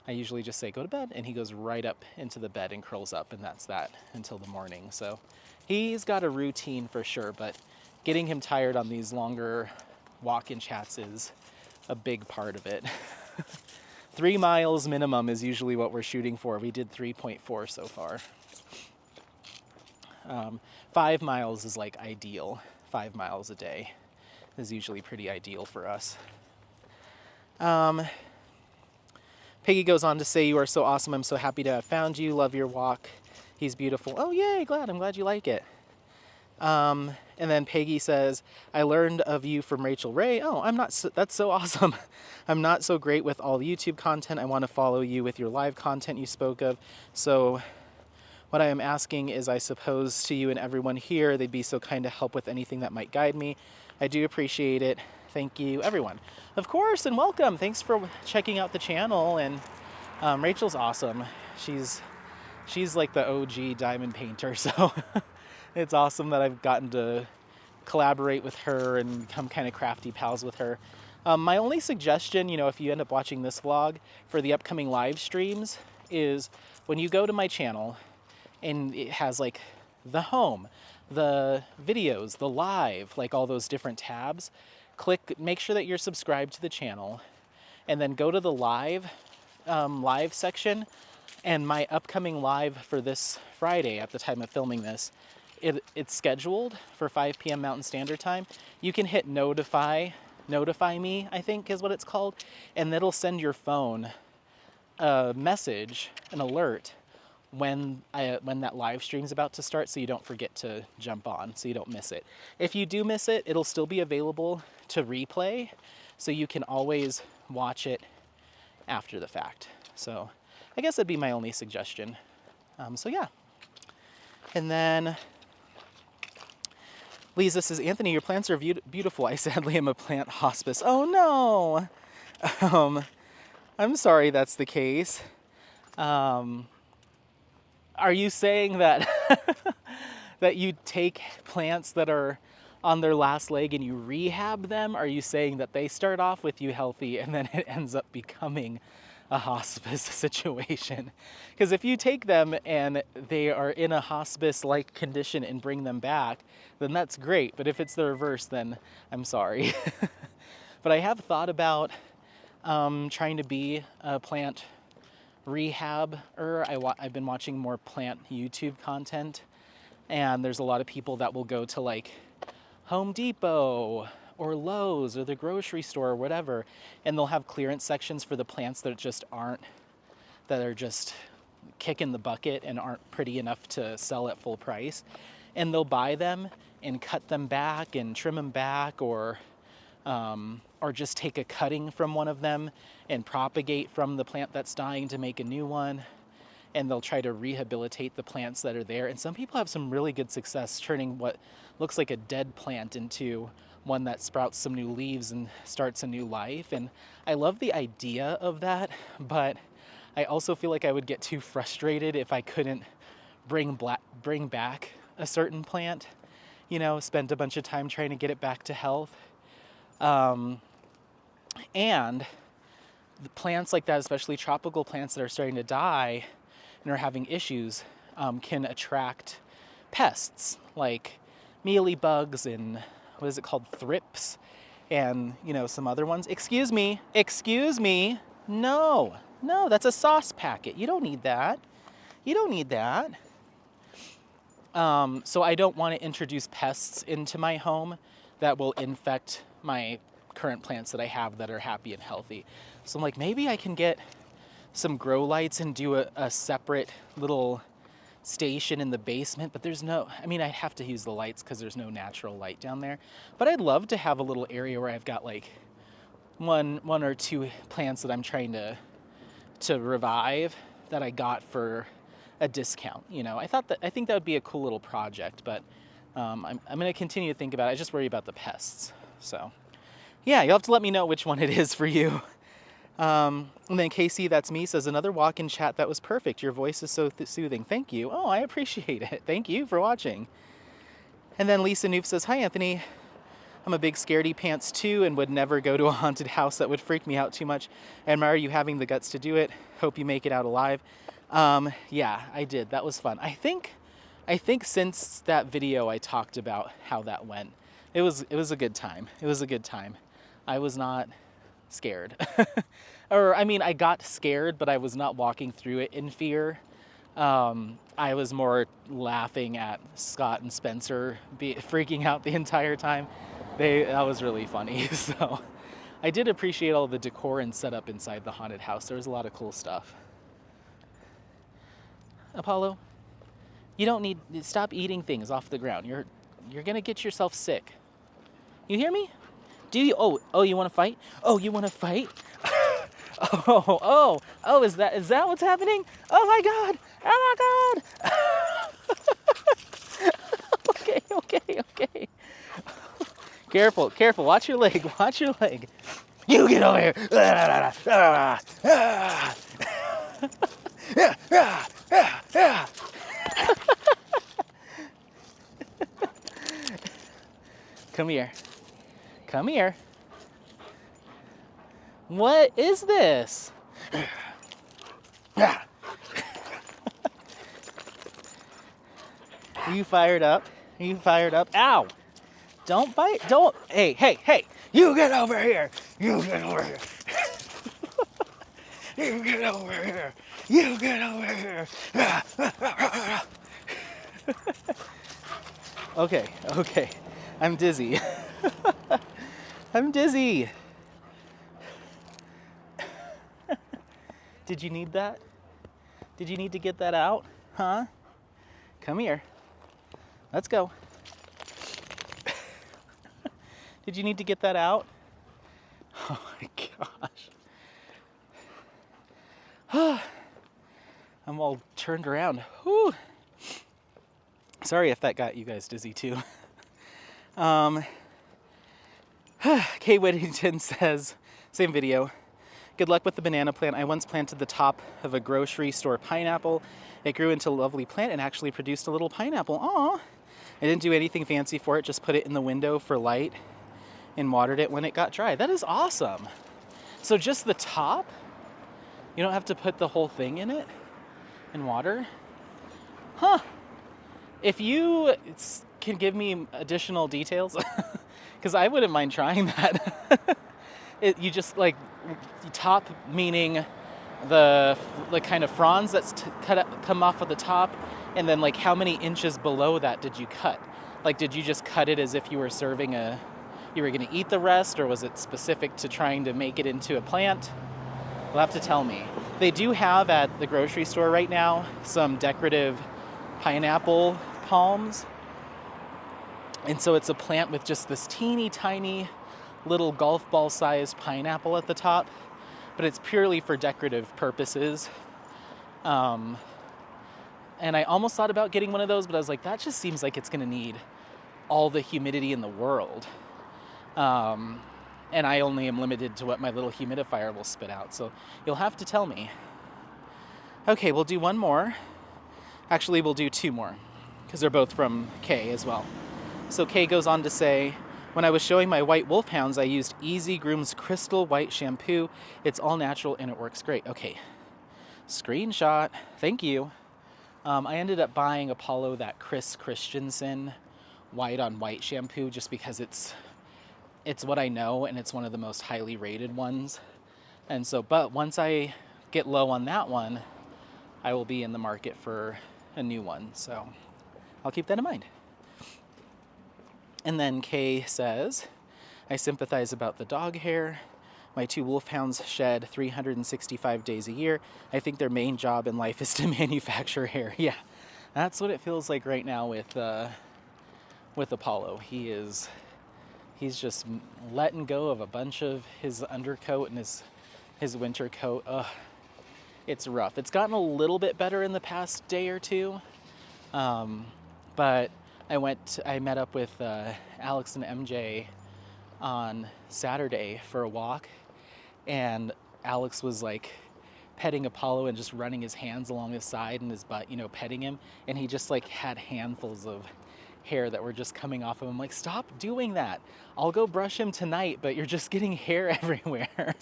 I usually just say go to bed, and he goes right up into the bed and curls up, and that's that until the morning. So he's got a routine for sure, but getting him tired on these longer walk-in chats is a big part of it. 3 miles minimum is usually what we're shooting for. We did 3.4 so far. 5 miles is like ideal. 5 miles a day is usually pretty ideal for us. Peggy goes on to say, you are so awesome. I'm so happy to have found you. Love your walk. He's beautiful. Oh, yay. I'm glad you like it. And then Peggy says, I learned of you from Rachel Ray. Oh, that's so awesome. I'm not so great with all YouTube content. I want to follow you with your live content you spoke of. So what I am asking is, I suppose to you and everyone here, they'd be so kind to help with anything that might guide me. I do appreciate it. Thank you, everyone. Of course, and welcome. Thanks for checking out the channel. And Rachel's awesome. She's like the OG diamond painter, so it's awesome that I've gotten to collaborate with her and become kind of crafty pals with her. My only suggestion, if you end up watching this vlog, for the upcoming live streams is when you go to my channel and it has like the home, the videos, the live, like all those different tabs, make sure that you're subscribed to the channel, and then go to the live section. And my upcoming live for this Friday, at the time of filming this, it's scheduled for 5 p.m. Mountain Standard Time. You can hit notify me, I think is what it's called, and it'll send your phone a message, an alert, when that live stream's about to start, so you don't forget to jump on, so you don't miss it. If you do miss it, it'll still be available to replay, so you can always watch it after the fact. So I guess that'd be my only suggestion. So yeah. And then Lisa says, Anthony, your plants are beautiful. I sadly am a plant hospice. Oh no. I'm sorry that's the case. Are you saying that that you take plants that are on their last leg and you rehab them? Are you saying that they start off with you healthy and then it ends up becoming a hospice situation? Because if you take them and they are in a hospice-like condition and bring them back, then that's great. But if it's the reverse, then I'm sorry. But I have thought about trying to be a plant rehab-er. I've been watching more plant YouTube content, and there's a lot of people that will go to like Home Depot or Lowe's or the grocery store or whatever, and they'll have clearance sections for the plants that are just kicking the bucket and aren't pretty enough to sell at full price. And they'll buy them and cut them back and trim them back, or just take a cutting from one of them and propagate from the plant that's dying to make a new one. And they'll try to rehabilitate the plants that are there. And some people have some really good success turning what looks like a dead plant into one that sprouts some new leaves and starts a new life. And I love the idea of that, but I also feel like I would get too frustrated if I couldn't bring back a certain plant, spend a bunch of time trying to get it back to health. And the plants like that, especially tropical plants that are starting to die and are having issues, can attract pests like mealybugs and what is it called, thrips, and some other ones. Excuse me, no, that's a sauce packet. You don't need that. So I don't want to introduce pests into my home that will infect my current plants that I have that are happy and healthy. So I'm like, maybe I can get some grow lights and do a separate little station in the basement, but there's no, I mean, I'd have to use the lights because there's no natural light down there. But I'd love to have a little area where I've got like one or two plants that I'm trying to revive that I got for a discount. You know, I think that would be a cool little project, but I'm going to continue to think about it. I just worry about the pests. So yeah, you'll have to let me know which one it is for you. And then Casey, that's me, says, another walk-in chat that was perfect. Your voice is so soothing. Thank you. Oh, I appreciate it. Thank you for watching. And then Lisa Noof says, hi, Anthony. I'm a big scaredy pants too and would never go to a haunted house. That would freak me out too much. I admire you having the guts to do it. Hope you make it out alive. Yeah, I did. That was fun. I think since that video I talked about how that went. It was a good time. It was a good time. I was not scared. Or, I mean, I got scared, but I was not walking through it in fear. I was more laughing at Scott and Spencer freaking out the entire time. That was really funny. So I did appreciate all the decor and setup inside the haunted house. There was a lot of cool stuff. Apollo, you don't need to stop eating things off the ground. You're gonna get yourself sick. You hear me? Do you? Oh, you want to fight? Oh, you want to fight? Oh, is that what's happening? Oh my God! Oh my God! Okay. Careful. Watch your leg. You get over here. Come here. What is this? Are you fired up? Ow! Don't bite. Don't. Hey. You get over here. You get over here. Okay. I'm dizzy. Did you need that? Did you need to get that out? Huh? Come here. Let's go. Did you need to get that out? Oh my gosh. I'm all turned around. Whew. Sorry if that got you guys dizzy too. Kay Whittington says, same video. Good luck with the banana plant. I once planted the top of a grocery store pineapple. It grew into a lovely plant and actually produced a little pineapple. Aw. I didn't do anything fancy for it, just put it in the window for light and watered it when it got dry. That is awesome. So just the top? You don't have to put the whole thing in it in water? Huh. If you can give me additional details, because I wouldn't mind trying that. You just like top meaning the kind of fronds that's come off of the top, and then like how many inches below that did you cut? Like, did you just cut it as if you were you were going to eat the rest, or was it specific to trying to make it into a plant? You'll have to tell me. They do have at the grocery store right now some decorative pineapple palms. And so it's a plant with just this teeny tiny little golf ball sized pineapple at the top, but it's purely for decorative purposes. And I almost thought about getting one of those, but I was like, that just seems like it's gonna need all the humidity in the world. And I only am limited to what my little humidifier will spit out. So you'll have to tell me. Okay, we'll do one more. Actually, we'll do two more because they're both from Kay as well. So Kay goes on to say, when I was showing my white wolfhounds, I used Easy Groom's Crystal White Shampoo. It's all natural and it works great. Okay, screenshot. Thank you. I ended up buying Apollo that Chris Christensen white on white shampoo just because it's what I know and it's one of the most highly rated ones. And so, but once I get low on that one, I will be in the market for a new one. So I'll keep that in mind. And then Kay says, I sympathize about the dog hair. My two wolfhounds shed 365 days a year. I think their main job in life is to manufacture hair. Yeah, That's what it feels like right now with Apollo. He's just letting go of a bunch of his undercoat and his winter coat. Ugh, it's rough. It's gotten a little bit better in the past day or two, but I met up with Alex and MJ on Saturday for a walk, and Alex was like petting Apollo and just running his hands along his side and his butt, you know, petting him, and he just like had handfuls of hair that were just coming off of him. Like, stop doing that. I'll go brush him tonight, but you're just getting hair everywhere.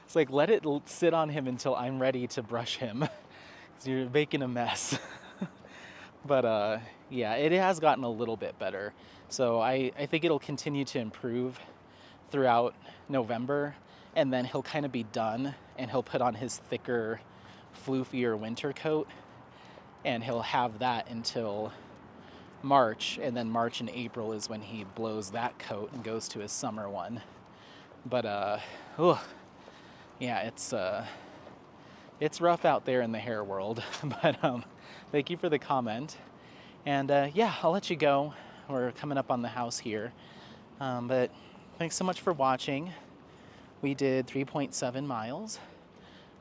It's like, let it sit on him until I'm ready to brush him, because you're making a mess. But yeah, it has gotten a little bit better. So I think it'll continue to improve throughout November, and then he'll kind of be done, and he'll put on his thicker, floofier winter coat, and he'll have that until March, and then March and April is when he blows that coat and goes to his summer one. But yeah, it's rough out there in the hair world. But thank you for the comment, and yeah, I'll let you go. We're coming up on the house here, but thanks so much for watching. We did 3.7 miles.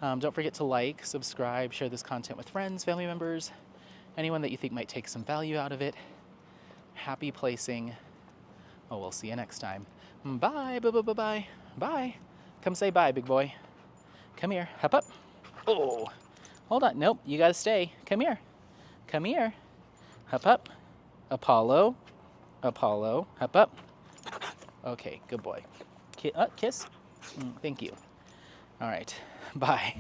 Don't forget to like, subscribe, share this content with friends, family members, anyone that you think might take some value out of it. Happy placing. Oh, we'll see you next time. Bye, bye, bye, bye, bye. Bye. Come say bye, big boy. Come here. Hop up. Oh, hold on. Nope, you gotta stay. Come here. Come here. Hop up. Apollo. Apollo. Hop up. Okay, good boy. Kiss. Thank you. All right. Bye.